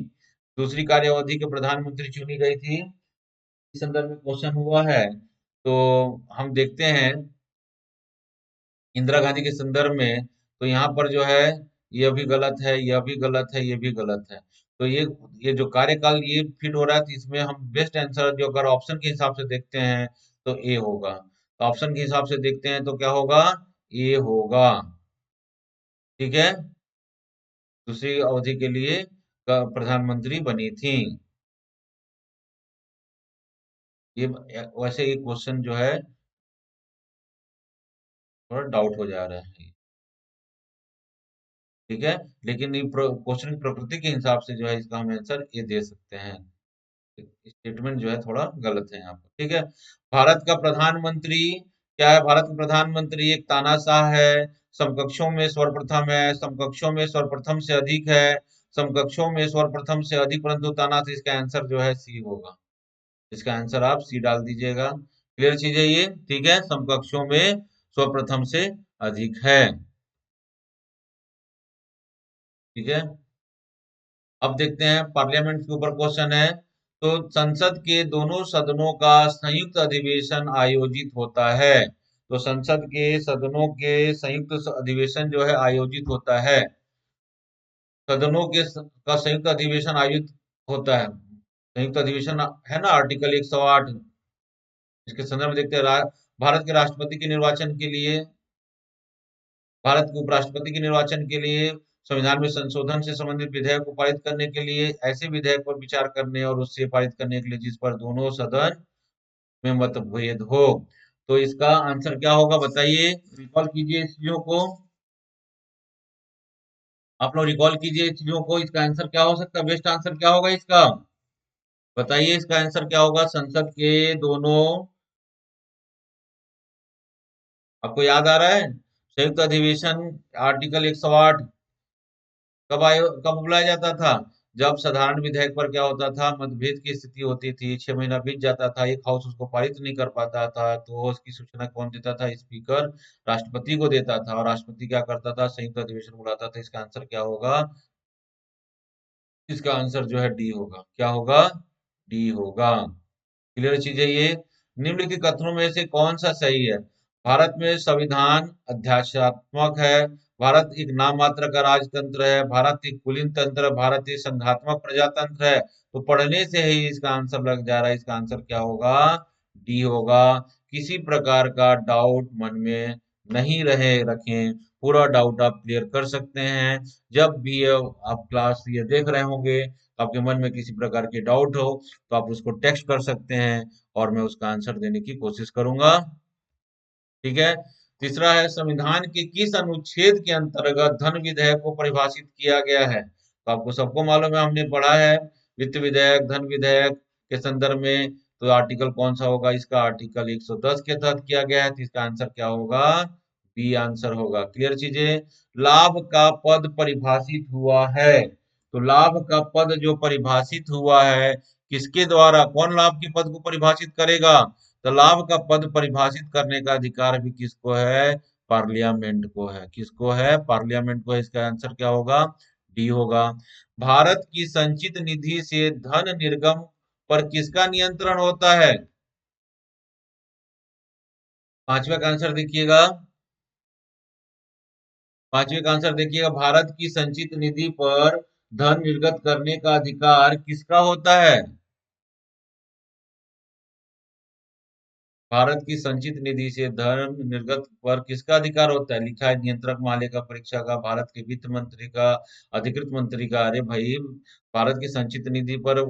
दूसरी कार्यावधि के प्रधानमंत्री चुनी गई थी, इस संदर्भ में क्वेश्चन हुआ है। तो हम देखते हैं इंदिरा गांधी के संदर्भ में, तो यहाँ पर जो है यह भी गलत है, यह भी गलत है, ये भी गलत है। तो ये जो कार्यकाल ये फिट हो रहा है, तो इसमें हम बेस्ट आंसर जो अगर ऑप्शन के हिसाब से देखते हैं तो ए होगा। तो ऑप्शन के हिसाब से देखते हैं तो क्या होगा, ए होगा, ठीक है। दूसरी अवधि के लिए प्रधानमंत्री बनी थी। ये वैसे ये क्वेश्चन जो है थोड़ा डाउट हो जा रहा है, ठीक है। लेकिन ये क्वेश्चन की प्रकृति के हिसाब से जो है इसका हम आंसर ये दे सकते हैं। स्टेटमेंट जो है थोड़ा गलत है यहाँ पर, ठीक है। भारत का प्रधानमंत्री क्या है, भारत का प्रधानमंत्री एक तानाशाह है, समकक्षों में सर्वप्रथम है, समकक्षों में सर्वप्रथम से अधिक है, समकक्षों में सर्वप्रथम से अधिक परंतु ताना, तो इसका आंसर जो है सी होगा। इसका आंसर आप सी डाल दीजिएगा। क्लियर चीज है ये, ठीक है। समकक्षों में सर्वप्रथम से अधिक है, ठीक है। अब देखते हैं पार्लियामेंट के ऊपर क्वेश्चन है। तो संसद के दोनों सदनों का संयुक्त अधिवेशन आयोजित होता है। तो संसद के सदनों के संयुक्त अधिवेशन जो है आयोजित होता है, सदनों का संयुक्त अधिवेशन आयोजित होता है। संयुक्त अधिवेशन है ना, आर्टिकल 108, इसके संदर्भ में देखते हैं भारत के राष्ट्रपति के निर्वाचन के लिए, भारत के उपराष्ट्रपति के निर्वाचन के लिए, संविधान में संशोधन से संबंधित विधेयक को पारित करने के लिए, ऐसे विधेयक पर विचार करने और उससे पारित करने के लिए जिस पर दोनों सदन में मतभेद हो। तो इसका आंसर क्या होगा बताइए, रिकॉल कीजिए इस चीजों को, आप लोग रिकॉल कीजिए इस चीजों को। इसका आंसर क्या हो सकता है, बेस्ट आंसर क्या होगा इसका, बताइए इसका आंसर क्या होगा। संसद के दोनों, आपको याद आ रहा है संयुक्त अधिवेशन, आर्टिकल 108 कब बुलाया जाता था, जब साधारण विधेयक पर क्या होता था, मतभेद की स्थिति होती थी, 6 महीना बीत जाता था, एक हाउस उसको पारित नहीं कर पाता था, तो उसकी सूचना कौन देता था, स्पीकर राष्ट्रपति को देता था और राष्ट्रपति क्या करता था, संयुक्त अधिवेशन बुलाता था। इसका आंसर क्या होगा, इसका आंसर जो है डी होगा। क्या होगा, डी होगा। क्लियर चीज है ये। निम्नलिखित कथनों में से कौन सा सही है, भारत में संविधान अध्यादेशात्मक है, भारत एक नाम मात्र का राजतंत्र है, भारत एक कुलीन तंत्र है, भारत एक संघात्मक प्रजातंत्र है। तो पढ़ने से ही इसका आंसर लग जा रहा है, इसका आंसर क्या होगा, डी होगा। किसी प्रकार का डाउट मन में नहीं रहे रखें, पूरा डाउट आप क्लियर कर सकते हैं। जब भी आप क्लास ये देख रहे होंगे, तो आपके मन में किसी प्रकार की डाउट हो, तो आप उसको टेक्स्ट कर सकते हैं और मैं उसका आंसर देने की कोशिश करूंगा। ठीक है। तीसरा है, संविधान के किस अनुच्छेद के अंतर्गत धन विधेयक को परिभाषित किया गया है? तो आपको सबको मालूम है, हमने पढ़ा है वित्त विधेयक, धन विधेयक के संदर्भ में। तो आर्टिकल कौन सा होगा इसका? आर्टिकल 110 के तहत किया गया है, तो इसका आंसर क्या होगा? बी आंसर होगा। क्लियर चीजें। लाभ का पद परिभाषित हुआ है, तो लाभ का पद जो परिभाषित हुआ है, किसके द्वारा? कौन लाभ के पद को परिभाषित करेगा? तो लाभ का पद परिभाषित करने का अधिकार भी किसको है? पार्लियामेंट को है। किसको है? पार्लियामेंट को है। इसका आंसर क्या होगा? डी होगा। भारत की संचित निधि से धन निर्गम पर किसका नियंत्रण होता है? पांचवे का आंसर देखिएगा। पांचवे का आंसर देखिएगा, भारत की संचित निधि पर धन निर्गत करने का अधिकार किसका होता है? भारत की संचित निधि से धन निर्गत पर किसका अधिकार होता है? लिखा है नियंत्रक महालेखा परीक्षा का, भारत के वित्त मंत्री का, अधिकृत मंत्री का। अरे भाई, भारत की संचित निधि पर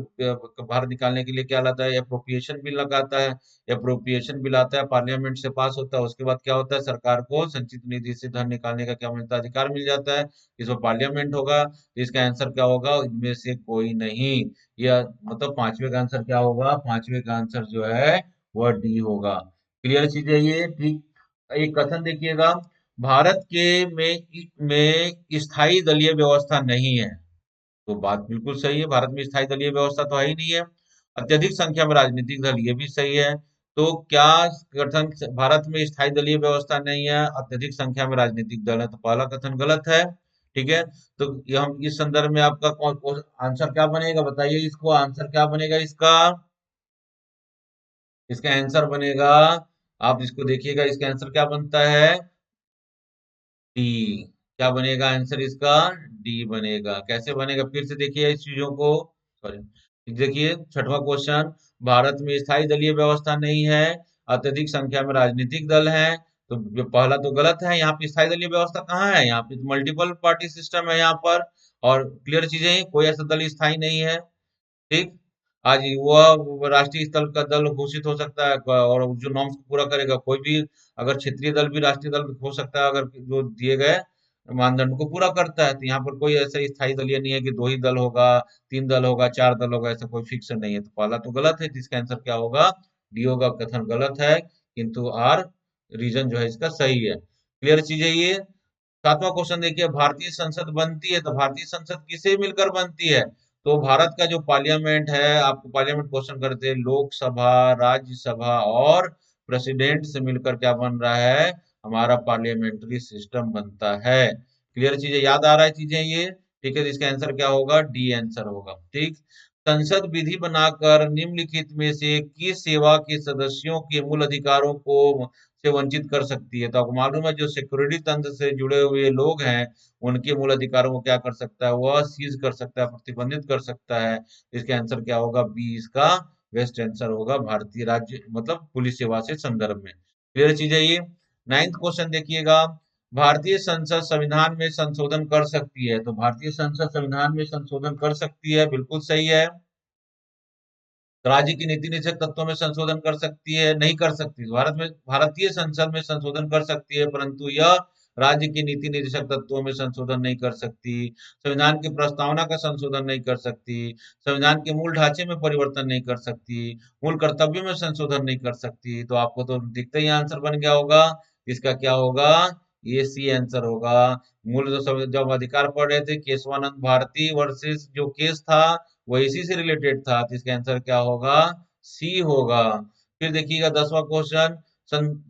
भारत निकालने के लिए क्या लाता है? अप्रोप्रिएशन बिल लगाता है। अप्रोप्रिएशन बिल आता है, पार्लियामेंट से पास होता है, उसके बाद क्या होता है? सरकार को संचित निधि से धन निकालने का क्या मिलता है? अधिकार मिल जाता है। इसमें पार्लियामेंट होगा, तो इसका आंसर क्या होगा? इनमें से कोई नहीं। यह मतलब पांचवे का आंसर क्या होगा? पांचवे का आंसर जो है वह डी होगा। क्लियर चीज है ये। ठीक। एक कथन देखिएगा, भारत के में स्थायी दलीय व्यवस्था नहीं है। तो बात बिल्कुल सही है, भारत में स्थायी दलीय व्यवस्था तो है ही नहीं है। अत्यधिक संख्या में राजनीतिक दल, ये भी सही है। तो क्या कथन, भारत में स्थायी दलीय व्यवस्था नहीं है, अत्यधिक संख्या में राजनीतिक दल है, तो पहला कथन गलत है। ठीक है। तो ये हम इस संदर्भ में आपका आंसर क्या बनेगा? बताइए, इसको आंसर क्या बनेगा इसका? इसका आंसर बनेगा, आप इसको देखिएगा, इसका आंसर क्या बनता है? डी। क्या बनेगा आंसर इसका? डी बनेगा। कैसे बनेगा? फिर से देखिए इस चीजों को। सॉरी, देखिए छठवां क्वेश्चन, भारत में स्थायी दलीय व्यवस्था नहीं है, अत्यधिक संख्या में राजनीतिक दल हैं। तो पहला तो गलत है, यहाँ पे स्थायी दलीय व्यवस्था कहाँ है? यहाँ पे मल्टीपल पार्टी सिस्टम है यहाँ पर। और क्लियर चीजें, कोई ऐसा दल स्थायी नहीं है। ठीक। आज वह राष्ट्रीय स्तर का दल घोषित हो सकता है, और जो नॉर्म्स को पूरा करेगा, कोई भी अगर क्षेत्रीय दल भी राष्ट्रीय दल हो सकता है, अगर जो दिए गए मानदंड को पूरा करता है। तो यहाँ पर कोई ऐसा स्थायी दलीय नहीं है कि दो ही दल होगा, तीन दल होगा, चार दल होगा, ऐसा कोई फिक्स नहीं है। तो पहला तो गलत है, जिसका आंसर क्या होगा? डी होगा। कथन गलत है, किंतु आर रीजन जो है इसका सही है। क्लियर चीज है ये। सातवां क्वेश्चन देखिए, भारतीय संसद बनती है, तो भारतीय संसद किसे मिलकर बनती है? तो भारत का जो पार्लियामेंट है, आपको पार्लियामेंट क्वेश्चन करते हैं, लोकसभा, राज्यसभा और प्रेसिडेंट से मिलकर क्या बन रहा है? हमारा पार्लियामेंट्री सिस्टम बनता है। क्लियर चीजें, याद आ रहा है चीजें ये? ठीक है, तो इसका आंसर क्या होगा? डी आंसर होगा। ठीक। संसद विधि बनाकर निम्नलिखित में से किस सेवा के सदस्यों के मूल अधिकारों को से वंचित कर सकती है? तो आपको मालूम है, जो सिक्योरिटी तंत्र से जुड़े हुए लोग हैं, उनके मूल अधिकारों को क्या कर सकता है? वह सीज कर सकता है, प्रतिबंधित कर सकता है। इसके आंसर क्या होगा? बी इसका बेस्ट आंसर होगा, भारतीय राज्य मतलब पुलिस सेवा से संदर्भ में। क्लियर चीज है ये। नाइन्थ क्वेश्चन देखिएगा, भारतीय संसद संविधान में संशोधन कर सकती है? तो भारतीय संसद संविधान में संशोधन कर सकती है, बिल्कुल सही है। राज्य की नीति निषेध तत्वों में संशोधन कर सकती है? नहीं कर सकती। भारत में भारतीय संसद में संशोधन कर सकती है, परंतु यह राज्य की नीति निर्देशक तत्वों में संशोधन नहीं कर सकती। संविधान की प्रस्तावना का संशोधन नहीं कर सकती। संविधान के मूल ढांचे में परिवर्तन नहीं कर सकती। मूल कर्तव्यों में संशोधन नहीं कर सकती। तो आपको तो दिखते ही आंसर बन गया होगा। इसका क्या होगा? ये सी आंसर होगा। मूल जो जब अधिकार पढ़ रहे थे, केशवानंद भारती वर्सेस जो केस था, वो इसी से रिलेटेड था। तो इसका आंसर क्या होगा? सी होगा। फिर देखिएगा 10वां क्वेश्चन,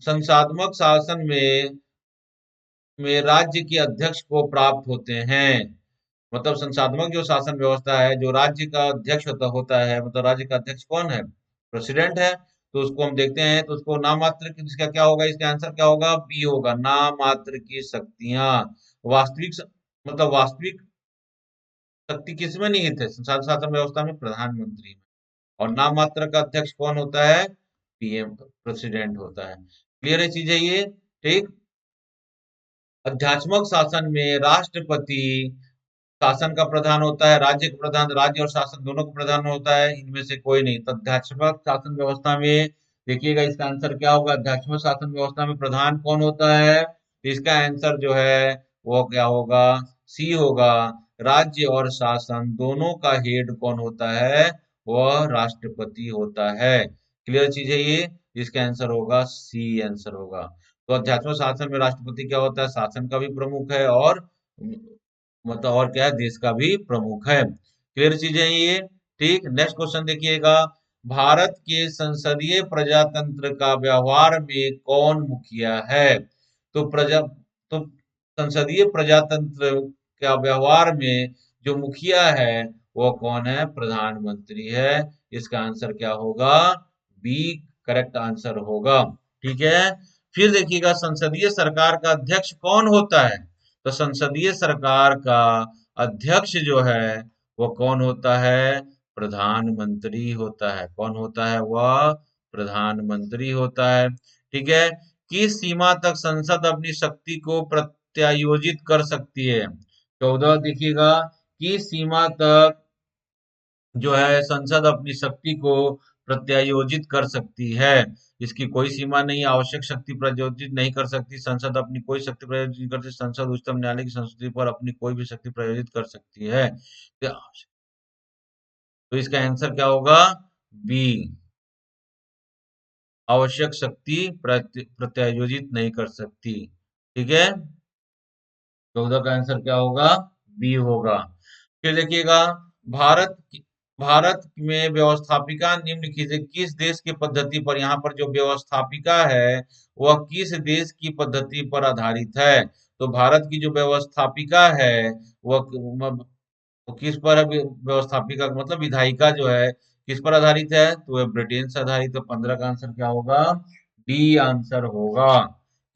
संसात्मक शासन में राज्य के अध्यक्ष को प्राप्त होते हैं। मतलब संसात्मक जो शासन व्यवस्था है, जो राज्य का अध्यक्ष होता है, मतलब राज्य का अध्यक्ष कौन है? प्रेसिडेंट है। तो उसको हम देखते हैं, तो उसको नाम मात्र इसका क्या होगा? इसका आंसर क्या होगा? बी होगा, नाम मात्र की शक्तियां। वास्तविक मतलब वास्तविक शक्ति किसमें निहित है? संसद शासन व्यवस्था में, प्रधानमंत्री में। और नाम मात्र का अध्यक्ष कौन होता है? पीएम, प्रेसिडेंट होता है। क्लियर है चीजें ये? ठीक। अध्यात्मक शासन में राष्ट्रपति शासन का प्रधान होता है, राज्य का प्रधान, राज्य और शासन दोनों का प्रधान होता है, इनमें से कोई नहीं। तो अध्यात्मक शासन व्यवस्था में देखिएगा इसका आंसर क्या होगा। अध्यात्मक शासन व्यवस्था में प्रधान कौन होता है? तो इसका आंसर जो है वो क्या होगा? सी होगा। राज्य और शासन दोनों का हेड कौन होता है? वह राष्ट्रपति होता है। क्लियर चीज है ये। इसका आंसर होगा सी आंसर होगा। तो अध्यात्म शासन में राष्ट्रपति क्या होता है? शासन का भी प्रमुख है और मतलब और क्या है? देश का भी प्रमुख है। क्लियर चीजें हैं ये। ठीक, नेक्स्ट क्वेश्चन देखिएगा। भारत के संसदीय प्रजातंत्र का व्यवहार में कौन मुखिया है? तो तो संसदीय प्रजातंत्र का व्यवहार में जो मुखिया है वो कौन है? प्रधानमंत्री है। इसका आंसर क्या होगा? बी करेक्ट आंसर होगा। ठीक है। फिर देखिएगा संसदीय सरकार का अध्यक्ष कौन होता है? तो संसदीय सरकार का अध्यक्ष जो है वो कौन होता है? प्रधानमंत्री होता है। कौन होता है? वह प्रधानमंत्री होता है। ठीक है। किस सीमा तक संसद अपनी शक्ति को प्रत्यायोजित कर सकती है? 14 देखिएगा। किस सीमा तक जो है संसद अपनी शक्ति को प्रत्यायोजित कर सकती है? इसकी कोई सीमा नहीं। आवश्यक शक्ति प्रयोजित नहीं कर सकती संसद, अपनी कोई शक्ति प्रयोजित नहीं करती संसद। उच्चतम न्यायालय की संस्तुति पर अपनी कोई भी शक्ति प्रयोजित कर सकती है। तो इसका आंसर क्या होगा? बी, आवश्यक शक्ति प्रत्यायोजित नहीं कर सकती। ठीक है। 14 का आंसर क्या होगा? बी होगा। फिर देखिएगा। भारत भारत में व्यवस्थापिका निम्नलिखित से किस देश की पद्धति पर, यहाँ पर जो व्यवस्थापिका है वह किस देश की पद्धति पर आधारित है? तो भारत की जो व्यवस्थापिका है वह वो किस पर व्यवस्थापिका मतलब विधायिका जो है किस पर आधारित है? तो वह ब्रिटेन से आधारित है। 15 का आंसर क्या होगा? डी आंसर होगा।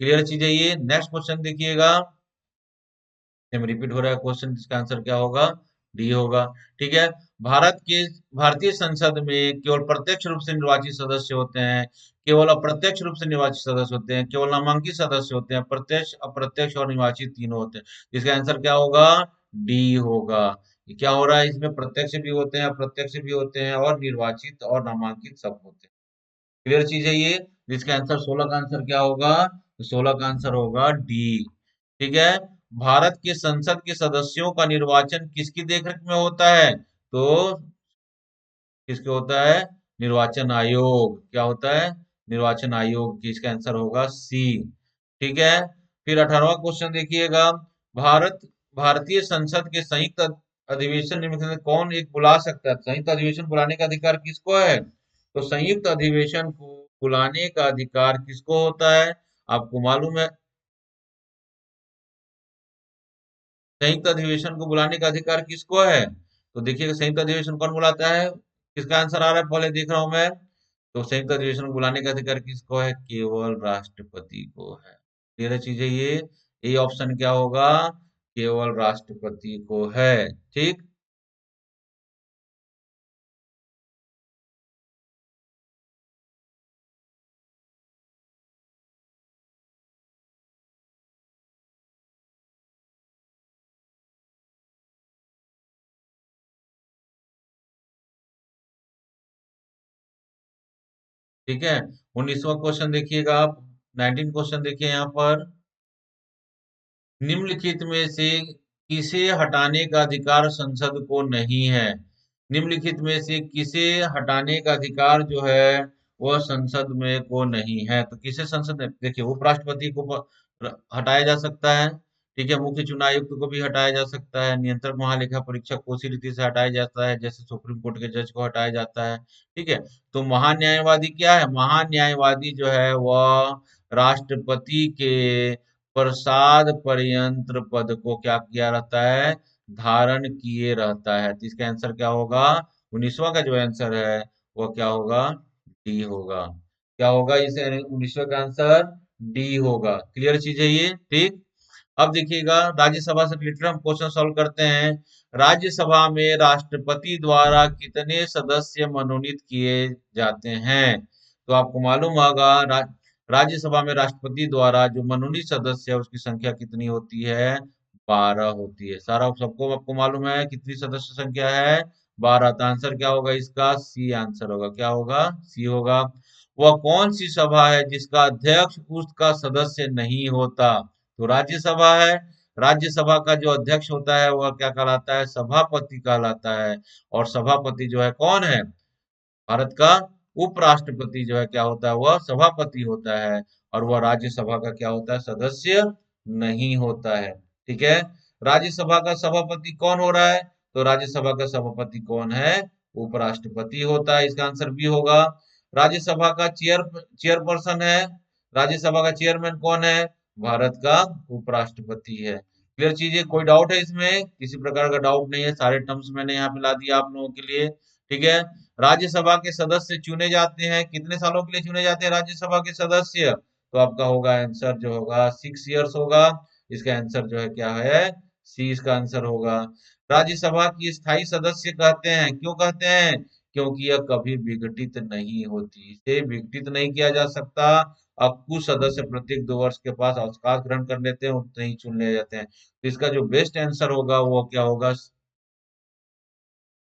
क्लियर चीज है ये। नेक्स्ट क्वेश्चन देखिएगा। सेम रिपीट हो रहा है क्वेश्चन, इसका आंसर क्या होगा? डी होगा। ठीक है। भारत के भारतीय संसद में केवल प्रत्यक्ष रूप से निर्वाचित सदस्य होते हैं, केवल अप्रत्यक्ष रूप से निर्वाचित सदस्य होते हैं, केवल नामांकित सदस्य होते हैं, प्रत्यक्ष अप्रत्यक्ष और निर्वाचित तीनों होते हैं। इसका आंसर क्या होगा? डी होगा। ये क्या हो रहा है इसमें? प्रत्यक्ष भी होते हैं, अप्रत्यक्ष भी होते हैं और निर्वाचित और नामांकित सब होते हैं। क्लियर चीज है ये। जिसका आंसर 16 का आंसर क्या होगा? तो 16 का आंसर होगा डी। ठीक है। भारत के संसद के सदस्यों का निर्वाचन किसकी देखरेख में होता है? तो किसके होता है? निर्वाचन आयोग। क्या होता है? निर्वाचन आयोग की। इसका आंसर होगा सी। ठीक है। फिर 18वां क्वेश्चन देखिएगा। भारत भारतीय संसद के संयुक्त अधिवेशन निम्नलिखित में से कौन एक बुला सकता है? संयुक्त अधिवेशन बुलाने का अधिकार किसको है? तो संयुक्त अधिवेशन को बुलाने का अधिकार किसको होता है? आपको मालूम है संयुक्त अधिवेशन को बुलाने का अधिकार किसको है? तो देखिएगा संयुक्त अधिवेशन कौन बुलाता है? किसका आंसर आ रहा है पहले देख रहा हूं मैं। तो संयुक्त अधिवेशन को बुलाने का अधिकार किसको है? केवल राष्ट्रपति को है। क्लियर चीज है ये ऑप्शन क्या होगा? केवल राष्ट्रपति को है। ठीक। ठीक है। 19वां क्वेश्चन देखिएगा आप। 19 क्वेश्चन देखिए यहाँ पर। निम्नलिखित में से किसे हटाने का अधिकार संसद को नहीं है? निम्नलिखित में से किसे हटाने का अधिकार जो है वह संसद में को नहीं है? तो किसे संसद में देखिए उपराष्ट्रपति को हटाया जा सकता है। ठीक है। मुख्य चुनाव आयुक्त को भी हटाया जा सकता है। नियंत्रक महालेखा परीक्षक को उसी रीति से हटाया जाता है जैसे सुप्रीम कोर्ट के जज को हटाया जाता है। ठीक है। तो महान्यायवादी क्या है? महान्यायवादी जो है वह राष्ट्रपति के प्रसाद पर्यंत पद को क्या किया रहता है? धारण किए रहता है। तो इसका आंसर क्या होगा? 19वां का जो आंसर है वो क्या होगा? डी होगा। क्या होगा इसे? 19वां का आंसर डी होगा। क्लियर चीज है ये। ठीक। अब देखिएगा राज्यसभा से रिलेटेड हम क्वेश्चन सॉल्व करते हैं। राज्यसभा में राष्ट्रपति द्वारा कितने सदस्य मनोनीत किए जाते हैं? तो आपको मालूम होगा राज्यसभा में राष्ट्रपति द्वारा जो मनोनीत सदस्य है उसकी संख्या कितनी होती है? 12 होती है। सारा सबको आपको मालूम है कितनी सदस्य संख्या है? 12। तो आंसर क्या होगा इसका? सी आंसर होगा। क्या होगा? सी होगा। वह कौन सी सभा है जिसका अध्यक्ष उसका सदस्य नहीं होता? तो राज्यसभा है। राज्यसभा का जो अध्यक्ष होता है वह क्या कहलाता है? सभापति कहलाता है। और सभापति जो है कौन है? भारत का उपराष्ट्रपति जो है क्या होता है? वह सभापति होता है। और वह राज्यसभा का क्या होता है? सदस्य नहीं होता है। ठीक है। राज्यसभा का सभापति कौन हो रहा है? तो राज्यसभा का सभापति कौन है? उपराष्ट्रपति होता है। इसका आंसर बी होगा। राज्यसभा का चेयरपर्सन है, राज्यसभा का चेयरमैन कौन है? भारत का उपराष्ट्रपति है। क्लियर चीज है? कोई डाउट है इसमें? किसी प्रकार का डाउट नहीं है, सारे टर्म्स मैंने यहाँ पे ला दिया आप लोगों के लिए। ठीक है। राज्यसभा के सदस्य चुने जाते हैं, कितने सालों के लिए चुने जाते हैं राज्यसभा के सदस्य? तो आपका होगा आंसर जो होगा 6 इयर्स होगा। इसका आंसर जो है क्या है? सी इसका आंसर होगा। राज्यसभा की स्थायी सदस्य कहते हैं, क्यों कहते हैं? क्योंकि यह कभी विघटित नहीं होती, इसे विघटित नहीं किया जा सकता। अब कुछ सदस्य प्रत्येक 2 वर्ष के पास अवकाश ग्रहण कर लेते हैं, उतने ही चुन लिए जाते हैं। तो इसका जो बेस्ट आंसर होगा वो क्या होगा?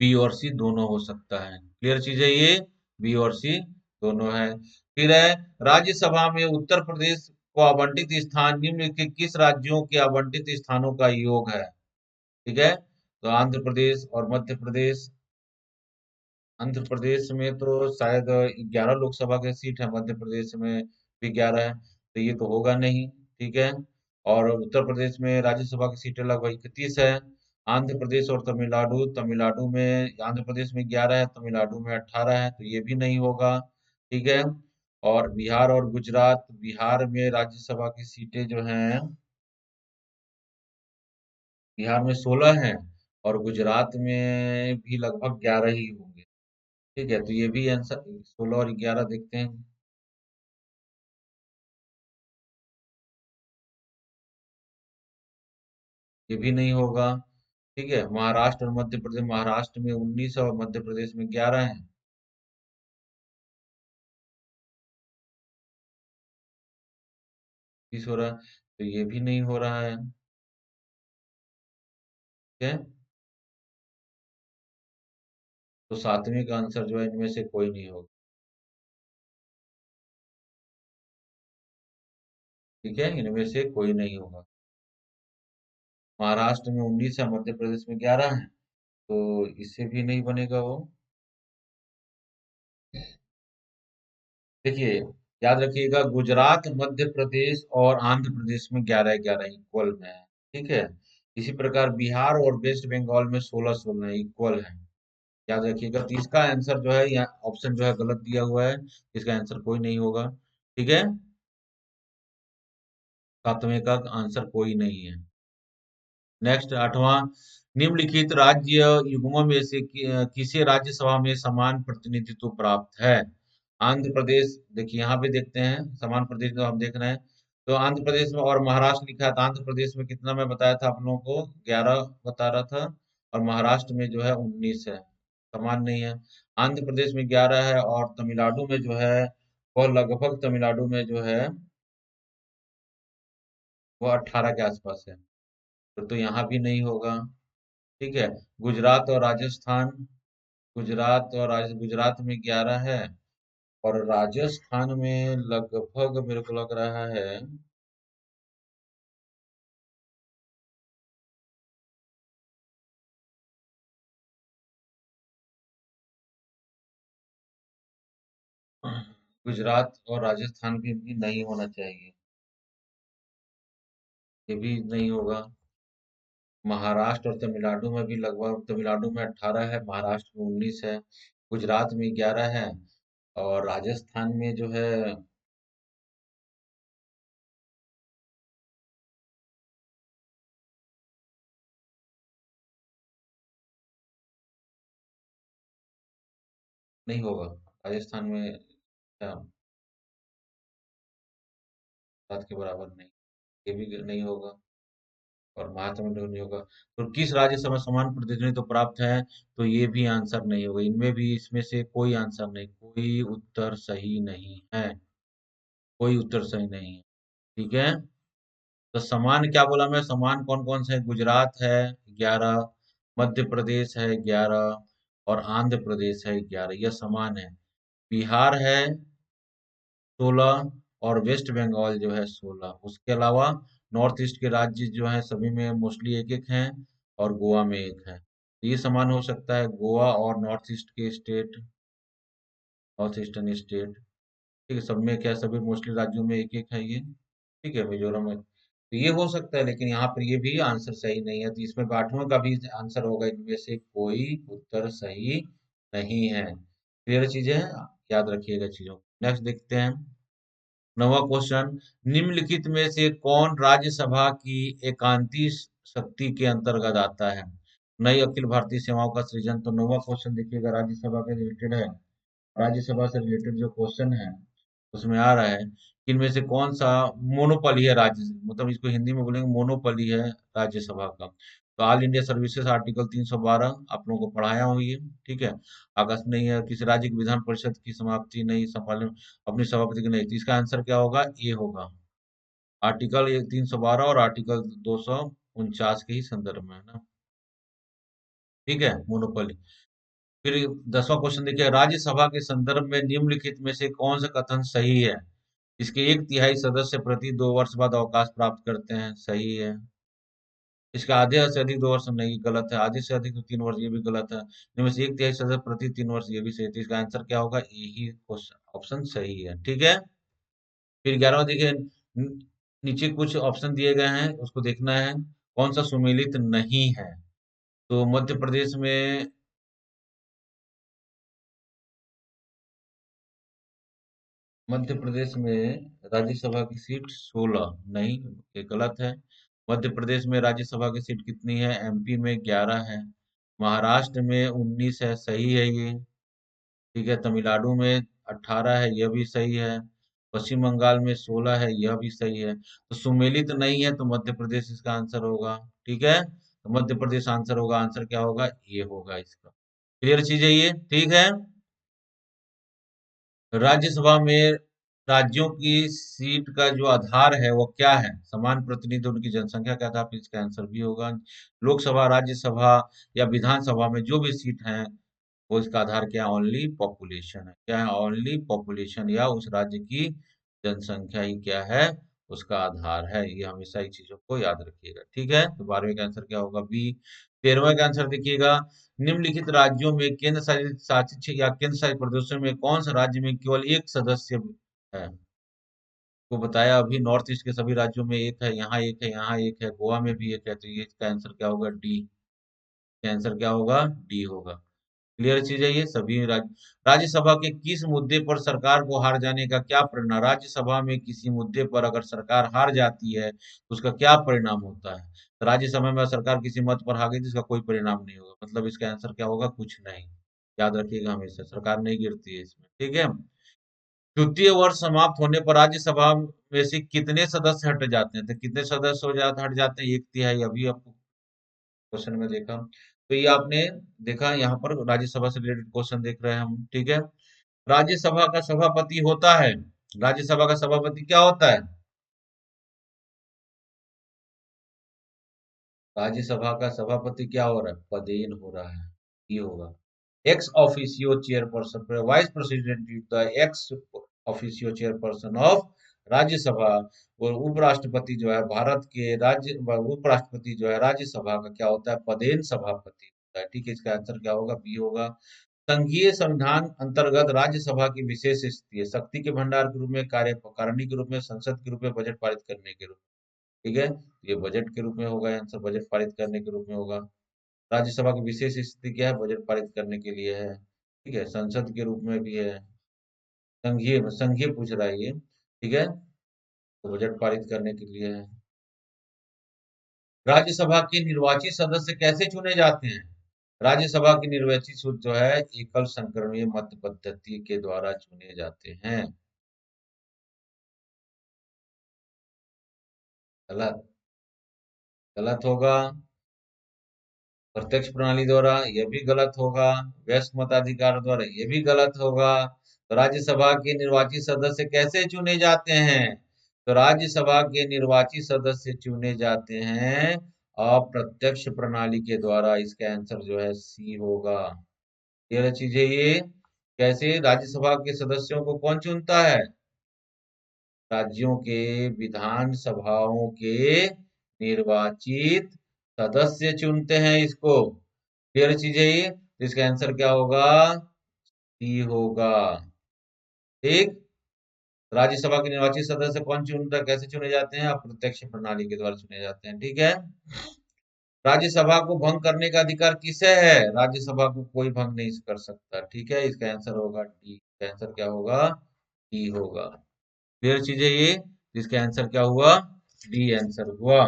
बी और सी दोनों हो सकता है। क्लियर चीज है ये? बी और सी दोनों है। फिर है, राज्यसभा में उत्तर प्रदेश को आवंटित स्थान निम्न के किस राज्यों के आवंटित स्थानों का योग है? ठीक है। तो आंध्र प्रदेश और मध्य प्रदेश। आंध्र प्रदेश में तो शायद 11 लोकसभा के सीट है, मध्य प्रदेश में भी 11 है, तो ये तो होगा नहीं। ठीक है। और उत्तर प्रदेश में राज्यसभा की सीटें लगभग 31 है। आंध्र प्रदेश और तमिलनाडु, तमिलनाडु में आंध्र प्रदेश में 11 है, तमिलनाडु में 18 है, तो ये भी नहीं होगा। ठीक है। और बिहार और गुजरात, बिहार में राज्यसभा की सीटें जो हैं, बिहार में 16 हैं, और गुजरात में भी लगभग 11 ही होंगे। ठीक है, तो ये भी आंसर 16 और 11 देखते हैं। ये भी नहीं होगा। ठीक है। महाराष्ट्र और मध्य प्रदेश, महाराष्ट्र में 19 और मध्य प्रदेश में 11 है। 20 हो रहा है, तो ये भी नहीं हो रहा है। ठीक है। तो सातवें का आंसर जो है इनमें से कोई नहीं होगा। ठीक है, इनमें से कोई नहीं होगा। महाराष्ट्र में 19 है, मध्य प्रदेश में 11 है, तो इससे भी नहीं बनेगा वो। देखिए, याद रखिएगा, गुजरात, मध्य प्रदेश और आंध्र प्रदेश में 11-11 इक्वल में है। ठीक है। इसी प्रकार बिहार और वेस्ट बंगाल में 16-16 इक्वल है। याद रखिएगा। तो इसका आंसर जो है यहाँ ऑप्शन जो है गलत दिया हुआ है, इसका आंसर कोई नहीं होगा। ठीक है। सातवें का आंसर कोई नहीं है। नेक्स्ट, आठवां, निम्नलिखित राज्य युग्मों में से किसे राज्यसभा में समान प्रतिनिधित्व प्राप्त है? आंध्र प्रदेश, देखिए यहाँ पे देखते हैं समान प्रतिनिधित्व हम देख रहे हैं। तो आंध्र प्रदेश में और महाराष्ट्र लिखा है, तो आंध्र प्रदेश में कितना मैं बताया था आप लोगों को? 11 बता रहा था। और महाराष्ट्र में जो है 19 है, समान नहीं है। आंध्र प्रदेश में 11 है, और तमिलनाडु में जो है वह लगभग, तमिलनाडु में जो है वो 18 के आसपास है। तो यहाँ भी नहीं होगा। ठीक है। गुजरात और राजस्थान, गुजरात में 11 है, और राजस्थान में लगभग मेरे को लग रहा है, गुजरात और राजस्थान में भी नहीं होना चाहिए। ये भी नहीं होगा। महाराष्ट्र और तमिलनाडु में भी लगभग, तमिलनाडु में 18 है, महाराष्ट्र में 19 है, गुजरात में 11 है, और राजस्थान में जो है नहीं होगा। राजस्थान में गुजरात के बराबर नहीं, ये भी नहीं होगा। और महात्मा नहीं होगा। तो किस राज्य से समान प्रतिनिधित्व प्राप्त है? तो ये भी आंसर नहीं होगा। इनमें भी, इसमें से कोई आंसर नहीं, कोई उत्तर सही नहीं है। कोई उत्तर सही नहीं है। ठीक है। तो समान क्या बोला मैं, समान कौन कौन से हैं? गुजरात है 11, मध्य प्रदेश है 11, और आंध्र प्रदेश है 11, यह समान है। बिहार है 16, और वेस्ट बंगाल जो है 16। उसके अलावा नॉर्थ ईस्ट के राज्य जो हैं सभी में मोस्टली एक एक हैं, और गोवा में एक है। तो ये समान हो सकता है गोवा और नॉर्थ ईस्ट के स्टेट, नॉर्थ ईस्टर्न स्टेट। ठीक है, सब में क्या, सभी मोस्टली राज्यों में एक एक है ये। ठीक है, मिजोरम में तो ये हो सकता है, लेकिन यहाँ पर ये भी आंसर सही नहीं है, तो इसमें 8वां का भी आंसर होगा, इनमें से कोई उत्तर सही नहीं है। क्लियर चीजें हैं, याद रखिएगा चीजों को। नेक्स्ट देखते हैं। 9वां क्वेश्चन, निम्नलिखित में से कौन राज्यसभा की एकांती शक्ति के अंतर्गत आता है? नई अखिल भारतीय सेवाओं का सृजन। तो 9वां क्वेश्चन देखिएगा, राज्यसभा के रिलेटेड है। राज्यसभा से रिलेटेड जो क्वेश्चन है उसमें आ रहा है कि इनमें से कौन सा मोनोपली है राज्य, मतलब इसको हिंदी में बोलेंगे मोनोपली है राज्यसभा का। तो ऑल इंडिया सर्विसेज आर्टिकल 312 आप लोगों को पढ़ाया हूँ ये। ठीक है। अगस्त नहीं है, किसी राज्य की विधान परिषद की समाप्ति नहीं संभालने अपनी सभापति की नहीं, तो इसका आंसर क्या होगा? ये होगा आर्टिकल 312 और आर्टिकल 249 के ही संदर्भ में, है ना। ठीक है, मोनोपली। फिर 10वां क्वेश्चन देखिए, राज्यसभा के संदर्भ में निम्नलिखित में से कौन सा कथन सही है? इसके 1/3 सदस्य प्रति 2 वर्ष बाद अवकाश प्राप्त करते हैं, सही है। इसका आधे से अधिक 2 वर्ष नहीं, गलत है। आधे से अधिक तो 3 वर्ष, ये भी गलत है। इनमें से 1/3 सदस्य प्रति 3 वर्ष, ये भी सही है। तो इसका आंसर क्या होगा? यही क्वेश्चन ऑप्शन सही है। ठीक है। फिर 11वां देखिए, नीचे कुछ ऑप्शन दिए गए हैं, उसको देखना है कौन सा सुमेलित नहीं है। तो मध्य प्रदेश में, मध्य प्रदेश में राज्यसभा की सीट 16 नहीं, ये गलत है। मध्य प्रदेश में राज्यसभा की सीट कितनी है? एमपी में 11 है। महाराष्ट्र में 19 है, सही है ये। ठीक है, तमिलनाडु में 18 है, यह भी सही है। पश्चिम बंगाल में 16 है, यह भी सही है। तो सुमेलित नहीं है, तो मध्य प्रदेश इसका आंसर होगा। ठीक है, तो मध्य प्रदेश आंसर होगा। आंसर क्या होगा? ये होगा इसका। क्लियर चीज है ये। ठीक है। राज्यसभा में राज्यों की सीट का जो आधार है वो क्या है? समान प्रतिनिधि, उनकी जनसंख्या क्या था? फिर इसका आंसर भी होगा। लोकसभा, राज्यसभा या विधानसभा में जो भी सीट है, वो इसका आधार क्या है? ओनली पॉपुलेशन है। क्या है? ओनली पॉपुलेशन, या उस राज्य की जनसंख्या ही क्या है? उसका आधार है। ये हमेशा ही चीजों को याद रखिएगा। ठीक है, तो 12वें का आंसर क्या होगा? बी। 13वें का आंसर देखिएगा, निम्नलिखित राज्यों में केंद्र शासित शासित या केंद्र शासित प्रदेशों में कौन सा राज्य में केवल एक सदस्य है? को बताया अभी, नॉर्थ ईस्ट के सभी राज्यों में एक है, यहाँ एक है, यहाँ एक है, गोवा में भी एक है। तो ये इसका आंसर क्या होगा? डी। आंसर क्या होगा? डी होगा। क्लियर चीज है ये। सभी राज्यसभा के किस मुद्दे पर सरकार को हार जाने का क्या परिणाम? राज्यसभा में किसी मुद्दे पर अगर सरकार हार जाती है तो उसका क्या परिणाम होता है? तो राज्यसभा में सरकार किसी मत पर हार गई तो इसका कोई परिणाम नहीं होगा, मतलब इसका आंसर क्या होगा? कुछ नहीं। याद रखिएगा, हमेशा सरकार नहीं गिरती है इसमें। ठीक है। द्वितीय वर्ष समाप्त होने पर राज्यसभा में से कितने सदस्य हट जाते हैं? तो कितने सदस्य हट जाते हैं? 1/3। अभी आपको क्वेश्चन में देखा, तो ये आपने देखा, यहाँ पर राज्यसभा से रिलेटेड क्वेश्चन देख रहे हैं हम। ठीक है। राज्यसभा का सभापति होता है, राज्यसभा का सभापति क्या होता है? राज्यसभा का सभापति क्या हो रहा है? पदेन हो रहा है। ये होगा ex officio chairperson, vice president the ex officio chairperson of Rajya Sabha. और उपराष्ट्रपति जो है भारत के राज्य, उपराष्ट्रपति जो है राज्यसभा का क्या होता है? पदेन सभापति होता है। ठीक है, इसका आंसर क्या होगा? बी होगा। संघीय संविधान अंतर्गत राज्यसभा की विशेष स्थिति है, शक्ति के भंडार के रूप में, कार्यकारिणी के रूप में, संसद के रूप में, बजट पारित करने के रूप में। ठीक है, ये बजट के रूप में होगा आंसर, बजट पारित करने के रूप में होगा। राज्यसभा की विशेष स्थिति क्या है? बजट पारित करने के लिए है। ठीक है, संसद के रूप में भी है। संघीय, संघीय पूछ रहा है ये। ठीक है, तो बजट पारित करने के लिए है। राज्यसभा के निर्वाचित सदस्य कैसे चुने जाते हैं? राज्यसभा की निर्वाचित जो है एकल संक्रमणीय मत पद्धति के द्वारा चुने जाते हैं। गलत। गलत होगा। प्रत्यक्ष प्रणाली द्वारा, यह भी गलत होगा। वयस्क मताधिकार द्वारा, यह भी गलत होगा। तो राज्यसभा के निर्वाचित सदस्य कैसे चुने जाते हैं? तो राज्यसभा के निर्वाचित सदस्य चुने जाते हैं अप्रत्यक्ष प्रणाली के द्वारा। इसका आंसर जो है सी होगा। ये चीज है ये। कैसे राज्यसभा के सदस्यों को कौन चुनता है? राज्यों के विधान सभाओं के निर्वाचित सदस्य चुनते हैं इसको। क्लियर चीज है ये। तो इसका आंसर क्या होगा? सी होगा। ठीक। राज्यसभा के निर्वाचित सदस्य कौन चुनता, कैसे चुने जाते हैं? अप्रत्यक्ष प्रणाली के द्वारा चुने जाते हैं। ठीक है। राज्यसभा को भंग करने का अधिकार किसे है? राज्यसभा को कोई भंग नहीं कर सकता। ठीक है। इसका आंसर होगा डी। इसका आंसर क्या होगा? डी होगा। क्लियर चीज है ये। इसका आंसर क्या हुआ? डी आंसर हुआ।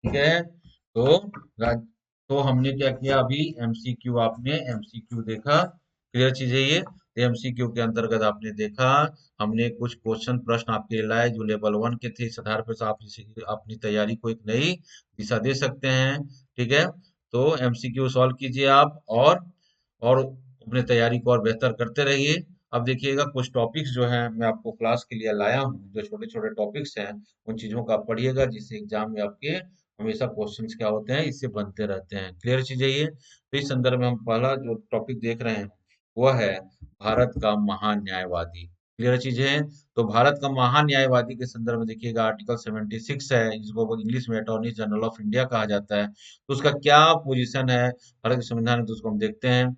ठीक है। तो राज तो हमने क्या किया अभी? एमसीक्यू, आपने एमसीक्यू देखा। क्लियर चीज है ये। एमसीक्यू के अंतर्गत आपने देखा, हमने कुछ क्वेश्चन प्रश्न आपके लिए लाए जो लेवल 1 के थे। इस आधार पर से आप अपनी तैयारी को एक नई दिशा दे सकते हैं। ठीक है। तो एमसीक्यू सॉल्व कीजिए आप, और अपने तैयारी को और बेहतर करते रहिए। अब देखिएगा कुछ टॉपिक्स जो हैं मैं आपको क्लास के लिए लाया हूँ, जो छोटे छोटे टॉपिक्स हैं, उन चीजों का आप पढ़िएगा जिससे एग्जाम में आपके हमेशा क्वेश्चंस क्या होते हैं, इससे बनते रहते हैं। क्लियर चीज है ये। तो इस संदर्भ में हम पहला जो टॉपिक देख रहे हैं वह है भारत का महान न्यायवादी। क्लियर चीज है। तो भारत का महान न्यायवादी के संदर्भ में देखिएगा आर्टिकल 76 है, जिसको इंग्लिश में अटॉर्नी जनरल ऑफ इंडिया कहा जाता है। तो उसका क्या पोजीशन है भारत के संविधान में, तो उसको हम देखते हैं।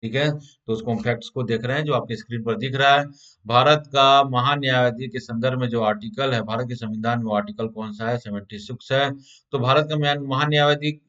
ठीक है। तो उसको हम फैक्ट्स को देख रहे हैं जो आपके स्क्रीन पर दिख रहा है। भारत का महान न्यायाधीश के संदर्भ में जो आर्टिकल है भारत के संविधान में, वो आर्टिकल कौन सा है? 76 है। तो भारत का महान न्यायाधीश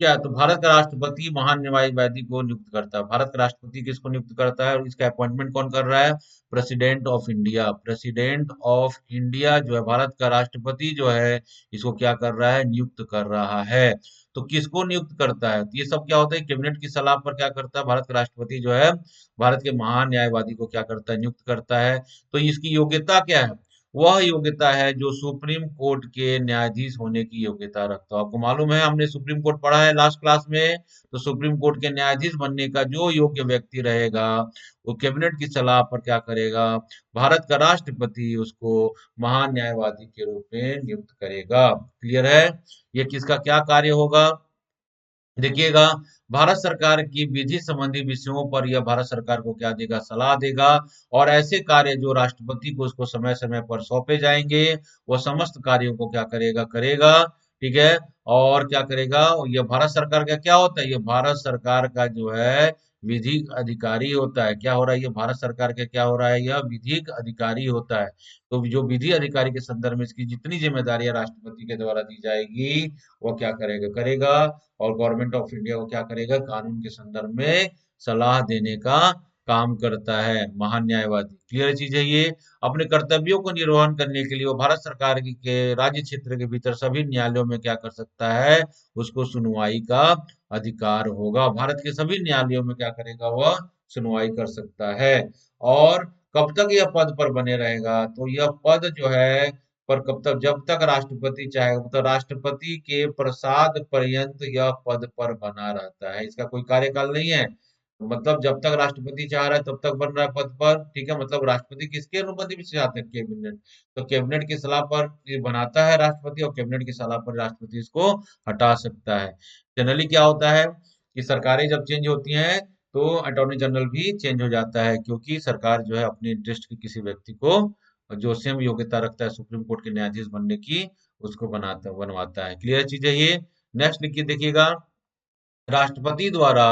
क्या है? तो भारत का राष्ट्रपति महान न्यायवादी को नियुक्त करता है। भारत का राष्ट्रपति किसको नियुक्त करता है और इसका अपॉइंटमेंट कौन कर रहा है? President of India. President of India जो है भारत का राष्ट्रपति जो है, इसको क्या कर रहा है? नियुक्त कर रहा है। तो किसको नियुक्त करता है? तो ये सब क्या होता है? कैबिनेट की सलाह पर क्या करता है भारत का राष्ट्रपति जो है? भारत के महान न्यायवादी को क्या करता है? नियुक्त करता है। तो इसकी योग्यता क्या है? वह योग्यता है जो सुप्रीम कोर्ट के न्यायाधीश होने की योग्यता रखता है। आपको मालूम है, हमने सुप्रीम कोर्ट पढ़ा है लास्ट क्लास में। तो सुप्रीम कोर्ट के न्यायाधीश बनने का जो योग्य व्यक्ति रहेगा, वो कैबिनेट की सलाह पर क्या करेगा? भारत का राष्ट्रपति उसको महान न्यायवादी के रूप में नियुक्त करेगा। क्लियर है। ये किसका क्या कार्य होगा? देखिएगा, भारत सरकार की विधि संबंधी विषयों पर यह भारत सरकार को क्या देगा? सलाह देगा। और ऐसे कार्य जो राष्ट्रपति को उसको समय समय पर सौंपे जाएंगे, वो समस्त कार्यों को क्या करेगा? करेगा। ठीक है। और क्या करेगा? यह भारत सरकार का क्या होता है? ये भारत सरकार का जो है विधिक अधिकारी होता है। क्या हो रहा है? ये भारत सरकार का क्या हो रहा है? यह विधिक अधिकारी होता है। तो जो विधि अधिकारी के संदर्भ में इसकी जितनी जिम्मेदारियां राष्ट्रपति के द्वारा दी जाएगी, वो क्या करेगा? करेगा। और गवर्नमेंट ऑफ इंडिया को क्या करेगा? कानून के संदर्भ में सलाह देने का काम करता है महान न्यायवादी। क्लियर चीज है ये। अपने कर्तव्यों को निर्वहन करने के लिए वो भारत सरकार के राज्य क्षेत्र के भीतर सभी न्यायालयों में क्या कर सकता है? उसको सुनवाई का अधिकार होगा। भारत के सभी न्यायालयों में क्या करेगा? वह सुनवाई कर सकता है। और कब तक यह पद पर बने रहेगा? तो यह पद जो है पर कब तक? जब तक राष्ट्रपति चाहेगा, मतलब राष्ट्रपति के प्रसाद पर्यंत यह पद पर बना रहता है। इसका कोई कार्यकाल नहीं है। मतलब जब तक राष्ट्रपति चाह रहा है तब तक बन रहा है पद पर। ठीक है। मतलब राष्ट्रपति किसके अनुमति से चाहते हैं? कैबिनेट। तो कैबिनेट की सलाह पर ये बनाता है राष्ट्रपति, और कैबिनेट की सलाह पर राष्ट्रपति इसको हटा सकता है। जनरली क्या होता है कि सरकारें जब चेंज होती हैं तो अटॉर्नी जनरल भी चेंज हो जाता है, क्योंकि सरकार जो है अपने इंटरेस्ट के किसी व्यक्ति को जो सेम योग्यता रखता है सुप्रीम कोर्ट के न्यायाधीश बनने की, उसको बनवाता है। क्लियर चीज है ये। नेक्स्ट लिखिए, देखिएगा, राष्ट्रपति द्वारा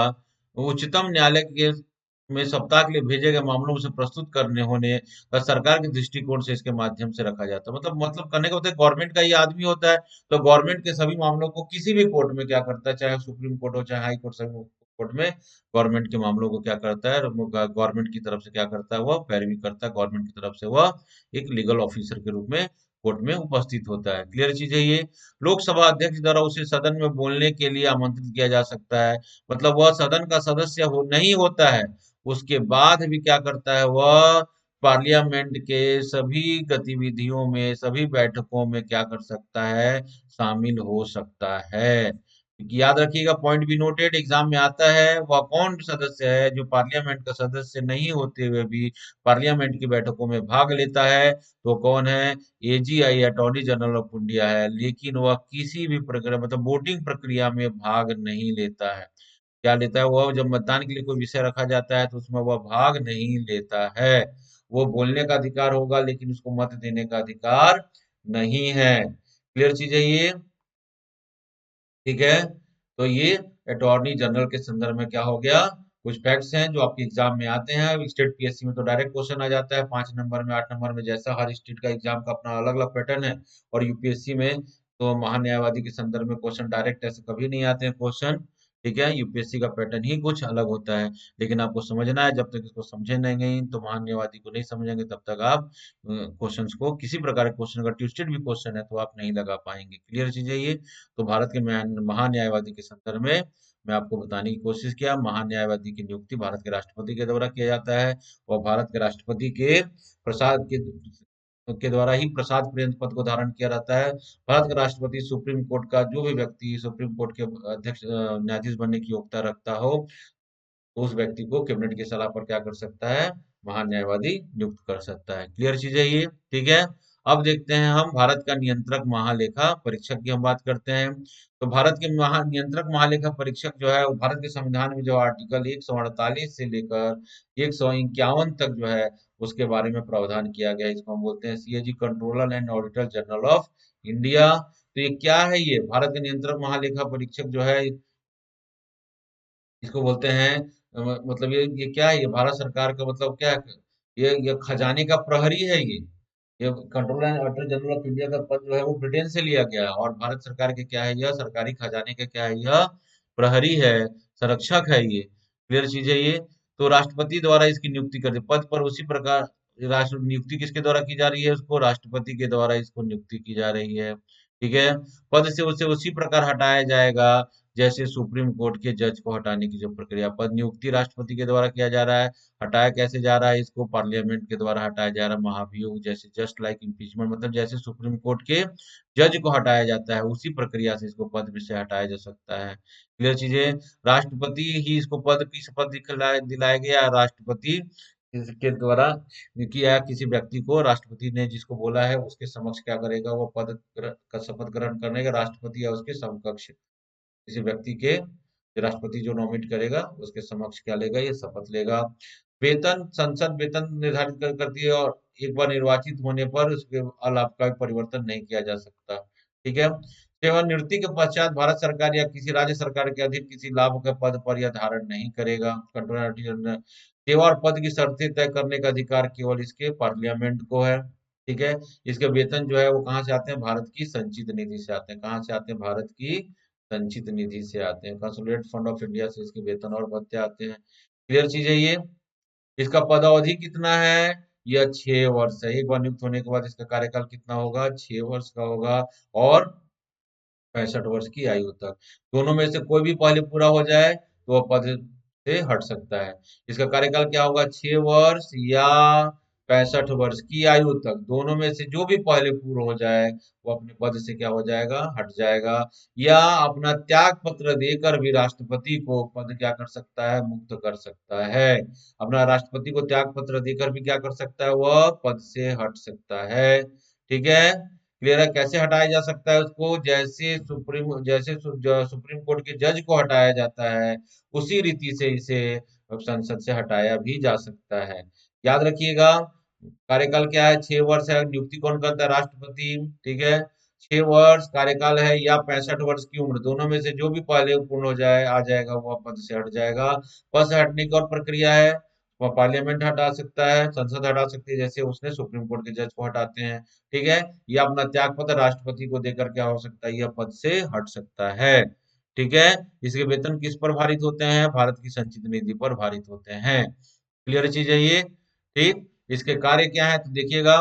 उच्चतम न्यायालय के में सप्ताह के लिए भेजे गए मामलों में से प्रस्तुत करने होने का सरकार के दृष्टिकोण से इसके माध्यम से रखा जाता है। मतलब करने का होता है, गवर्नमेंट का ये आदमी होता है। तो गवर्नमेंट के सभी मामलों को किसी भी कोर्ट में क्या करता है, चाहे सुप्रीम कोर्ट हो चाहे हाई कोर्ट, सभी कोर्ट में गवर्नमेंट के मामलों को क्या करता है? गवर्नमेंट की तरफ से क्या करता है? वह पैरवी करता है। गवर्नमेंट की तरफ से वह एक लीगल ऑफिसर के रूप में कोर्ट में उपस्थित होता है। क्लियर चीज है ये। लोकसभा अध्यक्ष द्वारा उसे सदन में बोलने के लिए आमंत्रित किया जा सकता है। मतलब वह सदन का सदस्य नहीं होता है, उसके बाद भी क्या करता है? वह पार्लियामेंट के सभी गतिविधियों में, सभी बैठकों में क्या कर सकता है? शामिल हो सकता है। याद रखिएगा, पॉइंट बी नोटेड, एग्जाम में आता है वह कौन सदस्य है जो पार्लियामेंट का सदस्य नहीं होते हुए भी पार्लियामेंट की बैठकों में भाग लेता है, तो कौन है? AGI, attorney general of India है, लेकिन वह किसी भी प्रक्रिया मतलब वोटिंग प्रक्रिया में भाग नहीं लेता है। क्या लेता है वह? जब मतदान के लिए कोई विषय रखा जाता है तो उसमें वह भाग नहीं लेता है। वो बोलने का अधिकार होगा लेकिन उसको मत देने का अधिकार नहीं है। क्लियर चीज है ये? ठीक है। तो ये अटॉर्नी जनरल के संदर्भ में क्या हो गया, कुछ फैक्ट्स हैं जो आपके एग्जाम में आते हैं। स्टेट पीएससी में तो डायरेक्ट क्वेश्चन आ जाता है 5 नंबर में, 8 नंबर में, जैसा हर स्टेट का एग्जाम का अपना अलग अलग पैटर्न है। और यूपीएससी में तो महान्यायवादी के संदर्भ में क्वेश्चन डायरेक्ट ऐसे कभी नहीं आते हैं क्वेश्चन। ठीक है, यूपीएससी का पैटर्न ही कुछ अलग होता है। लेकिन आपको समझना है, जब तक इसको समझे नहीं तो महान्यायवादी को नहीं समझेंगे तब तक आप क्वेश्चंस को, किसी प्रकार के क्वेश्चन, अगर ट्विस्टेड भी क्वेश्चन है तो आप नहीं लगा पाएंगे। क्लियर चीज है ये? तो भारत के महान्यायवादी के संदर्भ में मैं आपको बताने की कोशिश किया। महान्यायवादी की नियुक्ति भारत के राष्ट्रपति के द्वारा किया जाता है, और भारत के राष्ट्रपति के प्रसाद के द्वारा ही प्रसाद पर्यंत पद को धारण किया रहता है। भारत का राष्ट्रपति सुप्रीम कोर्ट का जो भी व्यक्ति सुप्रीम कोर्ट के अध्यक्ष न्यायाधीश बनने की योग्यता रखता हो, तो उस व्यक्ति को कैबिनेट की सलाह पर क्या कर सकता है? महान्यायवादी नियुक्त कर सकता है। क्लियर चीज है ये? ठीक है। अब देखते हैं हम भारत का नियंत्रक महालेखा परीक्षक की हम बात करते हैं। तो भारत के नियंत्रक महालेखा परीक्षक जो है, वो भारत के संविधान में जो आर्टिकल 148 से लेकर 151 तक जो है उसके बारे में प्रावधान किया गया है। इसको हम बोलते हैं CAG, controller and auditor general of India. तो ये क्या है? ये भारत के नियंत्रक महालेखा परीक्षक जो है, इसको बोलते हैं मतलब ये क्या है? ये भारत सरकार का मतलब क्या है? ये खजाने का प्रहरी है ये controller and auditor general of India का पद जो है वो ब्रिटेन से लिया गया है, और भारत सरकार के क्या है? यह सरकारी खजाने के क्या है? यह प्रहरी है, संरक्षक है ये। क्लियर चीज है ये? तो राष्ट्रपति द्वारा इसकी नियुक्ति कर दी पद पर, उसी प्रकार राष्ट्र नियुक्ति किसके द्वारा की जा रही है? उसको राष्ट्रपति के द्वारा इसको नियुक्ति की जा रही है। ठीक है। पद से उसे उसी प्रकार हटाया जाएगा जैसे सुप्रीम कोर्ट के जज को हटाने की जो प्रक्रिया, पद नियुक्ति राष्ट्रपति के द्वारा किया जा रहा है, हटाया कैसे जा रहा है? इसको पार्लियामेंट के द्वारा हटाया जा रहा है। महाभियोग जैसे, जस्ट लाइक इम्पीचमेंट, मतलब जैसे सुप्रीम कोर्ट के जज को हटाया जाता है, उसी प्रक्रिया से इसको पद से हटाया जा सकता है। क्लियर चीजें? राष्ट्रपति ही इसको पद की शपथ दिलाया गया, राष्ट्रपति के द्वारा किया, किसी व्यक्ति को राष्ट्रपति ने जिसको बोला है उसके समक्ष क्या करेगा? वो पद का शपथ ग्रहण करने का राष्ट्रपति या उसके समकक्ष किसी व्यक्ति के, राष्ट्रपति जो नॉमिनेट करेगा उसके समक्ष क्या लेगा? ये शपथ लेगा। वेतन, संसद वेतन निर्धारित करती है, और एक बार निर्वाचित होने पर उसके अलाप का परिवर्तन नहीं किया जा सकता। ठीक है। सेवानिवृत्ति के पश्चात भारत सरकार या किसी राज्य सरकार के अधीन किसी लाभ के पद पर यह धारण नहीं करेगा। कंट्रोलर सेवा और पद की शर्तें तय करने का अधिकार केवल इसके पार्लियामेंट को है। ठीक है। इसके वेतन जो है वो कहाँ से आते हैं? भारत की संचित निधि से आते हैं। कहाँ से आते हैं? भारत की संचित निधि से आते हैं। कंसोलिडेटेड फंड ऑफ इंडिया से इसके वेतन और भत्ते आते हैं। क्लियर चीज है ये? इसका पदावधि कितना है? यह 6 वर्ष है। एक बार नियुक्त होने के बाद इसका कार्यकाल कितना होगा? 6 वर्ष का होगा, और 65 वर्ष की आयु तक। दोनों में से कोई भी पहले पूरा हो जाए तो वह पद से हट सकता है। इसका कार्यकाल क्या होगा? 6 वर्ष या 65 वर्ष की आयु तक, दोनों में से जो भी पहले पूर्ण हो जाए वो अपने पद से क्या हो जाएगा? हट जाएगा। या अपना त्याग पत्र देकर भी राष्ट्रपति को पद क्या कर सकता है? मुक्त कर सकता है। अपना राष्ट्रपति को त्याग पत्र देकर भी क्या कर सकता है? वह पद से हट सकता है। ठीक है। क्लियर है? कैसे हटाया जा सकता है उसको? सुप्रीम कोर्ट के जज को हटाया जाता है, उसी रीति से इसे संसद से हटाया भी जा सकता है। याद रखिएगा, कार्यकाल क्या है? 6 वर्ष है। नियुक्ति कौन करता है? राष्ट्रपति। ठीक है। 6 वर्ष कार्यकाल है, या 65 वर्ष की उम्र, दोनों में से जो भी पहले पूर्ण हो जाए आ जाएगा, वह पद से हट जाएगा। पद से हटने की और प्रक्रिया है, वह पार्लियामेंट हटा सकता है, संसद हटा सकती है, जैसे उसने सुप्रीम कोर्ट के जज को हटाते हैं। ठीक है। या अपना त्याग पत्र राष्ट्रपति को देकर क्या हो सकता है? यह पद से हट सकता है। ठीक है। इसके वेतन किस पर भारित होते हैं? भारत की संचित निधि पर भारित होते हैं। क्लियर चीज है ये? ठीक। इसके कार्य क्या है तो देखिएगा,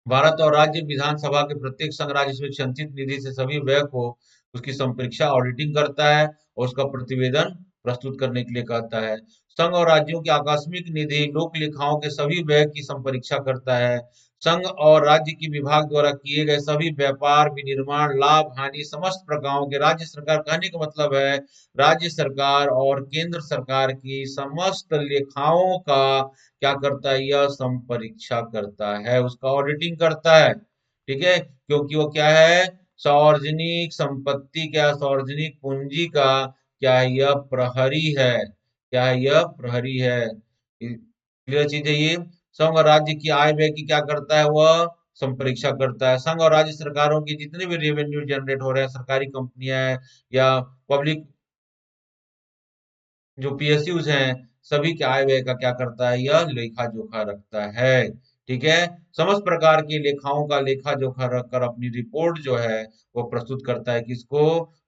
भारत और राज्य विधानसभा के प्रत्येक संघ राज्य में संचित निधि से सभी व्यय को, उसकी संप्रेक्षा ऑडिटिंग करता है और उसका प्रतिवेदन प्रस्तुत करने के लिए कहता है। संघ और राज्यों की आकस्मिक निधि लोक लेखाओं के सभी व्यय की संपरीक्षा करता है। संघ और राज्य की विभाग द्वारा किए गए सभी व्यापार, विनिर्माण, लाभ, हानि, समस्त प्रकारों के राज्य सरकार, कहने का मतलब है राज्य सरकार और केंद्र सरकार की समस्त लेखाओं का क्या करता है, यह संपरीक्षा करता है, उसका ऑडिटिंग करता है। ठीक है, क्योंकि वो क्या है, सार्वजनिक संपत्ति, क्या सार्वजनिक पूंजी का क्या है, यह प्रहरी है। क्या है, यह प्रहरी है। क्लियर चीज है ये। संघ और राज्य की आय व्यय की क्या करता है, वह संपरीक्षा करता है। संघ और राज्य सरकारों की जितने भी रेवेन्यू जनरेट हो रहे हैं, सरकारी कंपनियां हैं या पब्लिक जो पीएसयूज हैं, सभी के आय व्यय का क्या करता है, यह लेखा जोखा रखता है। ठीक है, समस्त प्रकार की लेखाओं का लेखा जोखा रखकर अपनी रिपोर्ट जो है वो प्रस्तुत करता है, किसको,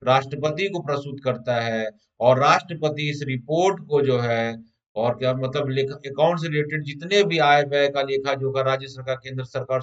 राष्ट्रपति को प्रस्तुत करता है। और राष्ट्रपति इस रिपोर्ट को जो है, और क्या मतलब, लेखा अकाउंट से रिलेटेड जितने भी आय व्यय का लेखा जोखा राज्य सरकार, केंद्र सरकार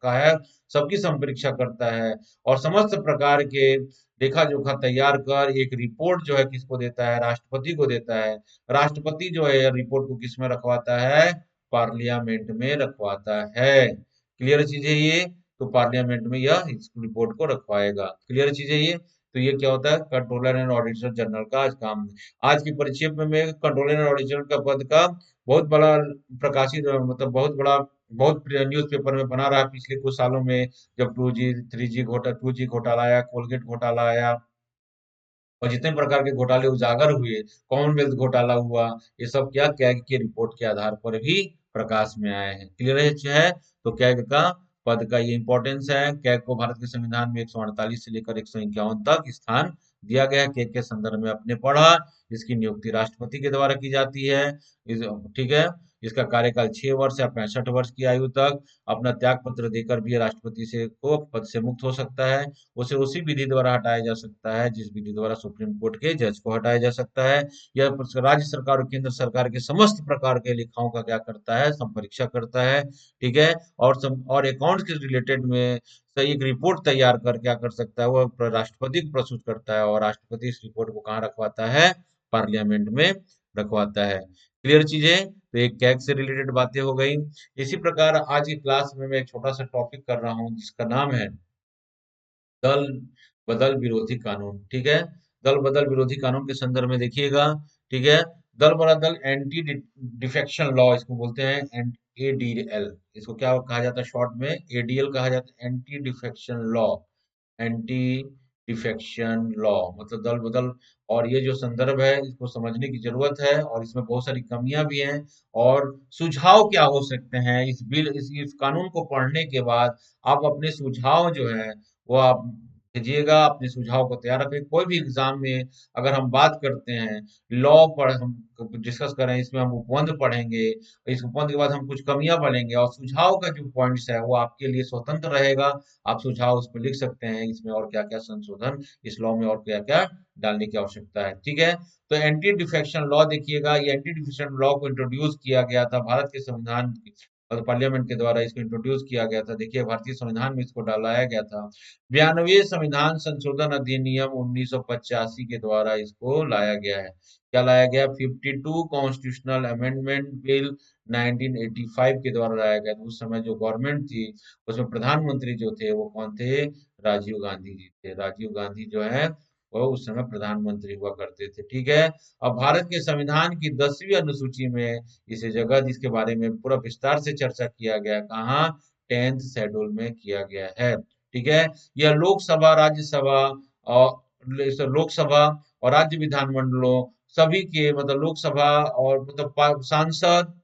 का है, सबकी संपरीक्षा करता है। और समस्त प्रकार के लेखा जोखा तैयार कर एक रिपोर्ट जो है किसको देता है, राष्ट्रपति को देता है। राष्ट्रपति जो है रिपोर्ट को किस में रखवाता है, पार्लियामेंट में रखवाता है। क्लियर चीज है ये। तो पार्लियामेंट में यह इस रिपोर्ट को रखवाएगा। क्लियर चीज है ये। तो ये क्या होता है, कंट्रोलर एंड ऑडिटर जनरल का आज काम। आज की परिचय में कंट्रोलर एंड ऑडिटर का पद का बहुत बड़ा प्रकाशित, मतलब बहुत बड़ा, बहुत न्यूज़पेपर में बना रहा है पिछले कुछ सालों में। जब 2G घोटाला आया, कोलगेट घोटाला आया, और जितने प्रकार के घोटाले उजागर हुए, कॉमनवेल्थ घोटाला हुआ, ये सब क्या कैग की रिपोर्ट के आधार पर भी प्रकाश में आए हैं। क्लियर है। तो कैग का पद का ये इंपॉर्टेंस है। कैग को भारत के संविधान में 148 से लेकर 151 तक स्थान दिया गया है। कैग के संदर्भ में आपने पढ़ा, इसकी नियुक्ति राष्ट्रपति के द्वारा की जाती है। इस ठीक है, इसका कार्यकाल 6 वर्ष या 65 वर्ष की आयु तक अपना त्याग पत्र देकर भी राष्ट्रपति से को पद से मुक्त हो सकता है। उसे उसी विधि द्वारा हटाया जा सकता है जिस विधि द्वारा सुप्रीम कोर्ट के जज को हटाया जा सकता है। यह राज्य सरकार और केंद्र सरकार के समस्त प्रकार के लेखाओं का क्या करता है, संपरीक्षा करता है। ठीक है, और अकाउंट के रिलेटेड में सही एक रिपोर्ट तैयार कर क्या कर सकता है, वह राष्ट्रपति को प्रस्तुत करता है, और राष्ट्रपति इस रिपोर्ट को कहाँ रखवाता है, पार्लियामेंट में रखवाता है। क्लियर चीजें। तो एक कैग से रिलेटेड बातें हो गई। इसी प्रकार आज की क्लास में मैं एक छोटा सा टॉपिक कर रहा हूँ जिसका नाम है दल बदल विरोधी कानून। ठीक है, दल बदल विरोधी कानून के संदर्भ में देखिएगा। ठीक है, दल बदल एंटी डिफेक्शन लॉ इसको बोलते हैं, एंड एडीएल, इसको क्या कहा जाता है शॉर्ट में, एडीएल कहा जाता है, anti defection law. Anti defection law मतलब दल बदल। और ये जो संदर्भ है इसको समझने की जरूरत है, और इसमें बहुत सारी कमियां भी हैं। और सुझाव क्या हो सकते हैं इस बिल, इस कानून को पढ़ने के बाद आप अपने सुझाव जो है वो आप भेजिएगा। अपने सुझाव को तैयार रखें। कोई भी एग्जाम में अगर हम बात करते हैं, लॉ पर हम डिस्कस करें, इसमें हम उपबंध पढ़ेंगे, इस उपबंध के बाद हम कुछ कमियां पढ़ेंगे, और सुझाव का जो पॉइंट्स है वो आपके लिए स्वतंत्र रहेगा। आप सुझाव उस पर लिख सकते हैं, इसमें और क्या क्या संशोधन इस लॉ में और क्या क्या डालने की आवश्यकता है। ठीक है, तो एंटी डिफेक्शन लॉ देखिएगा, ये एंटी डिफेक्शन लॉ को इंट्रोड्यूस किया गया था भारत के संविधान और पार्लियामेंट के द्वारा, इसको इंट्रोड्यूस किया गया था। देखिए, भारतीय संविधान में इसको डालाया गया था। 92वें संविधान संशोधन अधिनियम 1985 के द्वारा इसको लाया गया है। क्या लाया गया, 52 कॉन्स्टिट्यूशनल अमेंडमेंट बिल 1985 के द्वारा लाया गया था। उस समय जो गवर्नमेंट थी उसमें प्रधानमंत्री जो थे वो कौन थे, राजीव गांधी जी थे। राजीव गांधी जो है वो उस समय प्रधानमंत्री हुआ करते थे। ठीक है, अब भारत के संविधान की 10वीं अनुसूची में इसे जगह, जिसके बारे में पूरा विस्तार से चर्चा किया गया, कहाँ, 10th शेड्यूल में किया गया है। ठीक है, यह लोकसभा, राज्यसभा और लोकसभा और राज्य विधानमंडलों सभी के, मतलब लोकसभा और मतलब सांसद,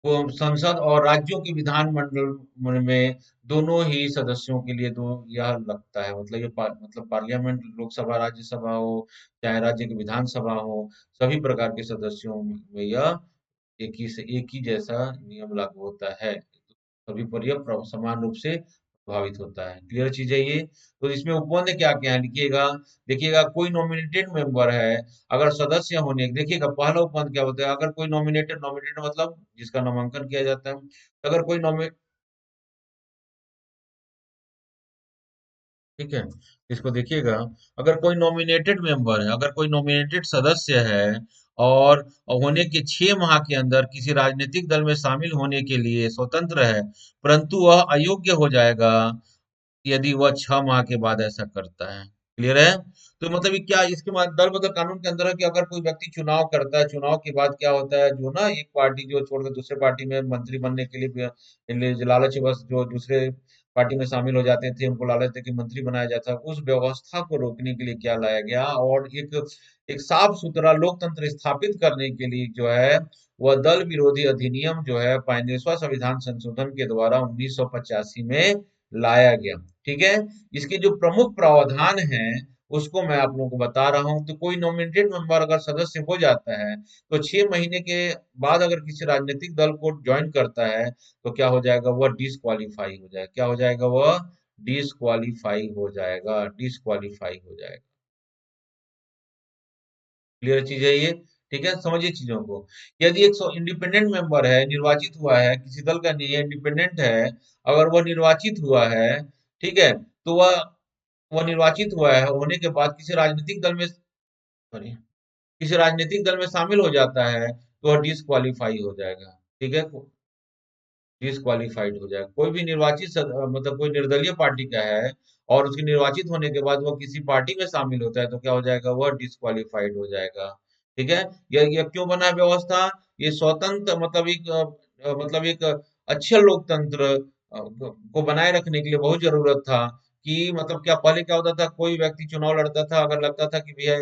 वो संसद और राज्यों के विधानमंडल में दोनों ही सदस्यों के लिए दो यह लगता है, मतलब ये मतलब पार्लियामेंट, लोकसभा राज्यसभा हो, चाहे राज्य की विधानसभा हो, सभी प्रकार के सदस्यों में यह एक ही जैसा नियम लागू होता है। सभी पर यह समान रूप से प्रभावित होता है। क्लियर चीज है ये। तो इसमें उपबंध क्या क्या है लिखिएगा। देखिएगा, कोई नॉमिनेटेड मेंबर है, अगर सदस्य होने, देखिएगा पहला उपबंध क्या होता है, अगर कोई नॉमिनेटेड, नॉमिनेटेड मतलब जिसका नामांकन किया जाता है, तो अगर कोई नॉमिनेट, ठीक है, इसको देखिएगा, अगर कोई नॉमिनेटेड मेंबर है, अगर कोई नॉमिनेटेड सदस्य है और होने के 6 माह के अंदर किसी राजनीतिक दल में शामिल होने के लिए स्वतंत्र है, परंतु वह अयोग्य हो जाएगा यदि वह 6 माह के बाद ऐसा करता है। क्लियर है? तो मतलब ये क्या इसके बाद दल बदल कानून के अंदर है कि अगर कोई व्यक्ति चुनाव करता है, चुनाव के बाद क्या होता है, जो ना एक पार्टी जो छोड़कर दूसरे पार्टी में मंत्री बनने के लिए लालचवश जो दूसरे पार्टी में शामिल हो जाते थे, उनको लालच देके मंत्री बनाया जाता है, उस व्यवस्था को रोकने के लिए क्या लाया गया और एक एक साफ सुथरा लोकतंत्र स्थापित करने के लिए जो है वह दल विरोधी अधिनियम जो है 35वां संविधान संशोधन के द्वारा 1985 में लाया गया। ठीक है? इसके जो प्रमुख प्रावधान हैं उसको मैं आप लोगों को बता रहा हूं। तो कोई नॉमिनेटेड मेंबर अगर सदस्य हो जाता है तो 6 महीने के बाद अगर किसी राजनीतिक दल को ज्वाइन करता है तो क्या हो जाएगा, वह डिसक्वालीफाई हो जाएगा। क्या हो जाएगा, वह डिसक्वालीफाई हो जाएगा, डिसक्वालीफाई हो जाएगा। क्लियर चीज है ये? ठीक है, समझिए चीजों को। यदि एक इंडिपेंडेंट मेंबर है, निर्वाचित हुआ है, किसी दल का नहीं है, इंडिपेंडेंट है, अगर वह निर्वाचित हुआ है, ठीक है, तो वह निर्वाचित हुआ है होने के बाद किसी राजनीतिक दल में, सॉरी, किसी राजनीतिक दल में शामिल हो जाता है तो वह डिसक्वालीफाई हो जाएगा। ठीक है, डिसक्वालीफाइड हो जाएगा। कोई भी मतलब कोई निर्दलीय पार्टी का है और उसके निर्वाचित होने के बाद वो किसी पार्टी में शामिल होता है तो क्या हो जाएगा, वह डिसक्वालीफाइड हो जाएगा। ठीक है, यह क्यों बना है व्यवस्था? ये स्वतंत्र मतलब मतलब एक अच्छे लोकतंत्र को बनाए रखने के लिए बहुत जरूरत था कि मतलब क्या पहले क्या होता था, कोई व्यक्ति चुनाव लड़ता था, अगर लगता था कि भैया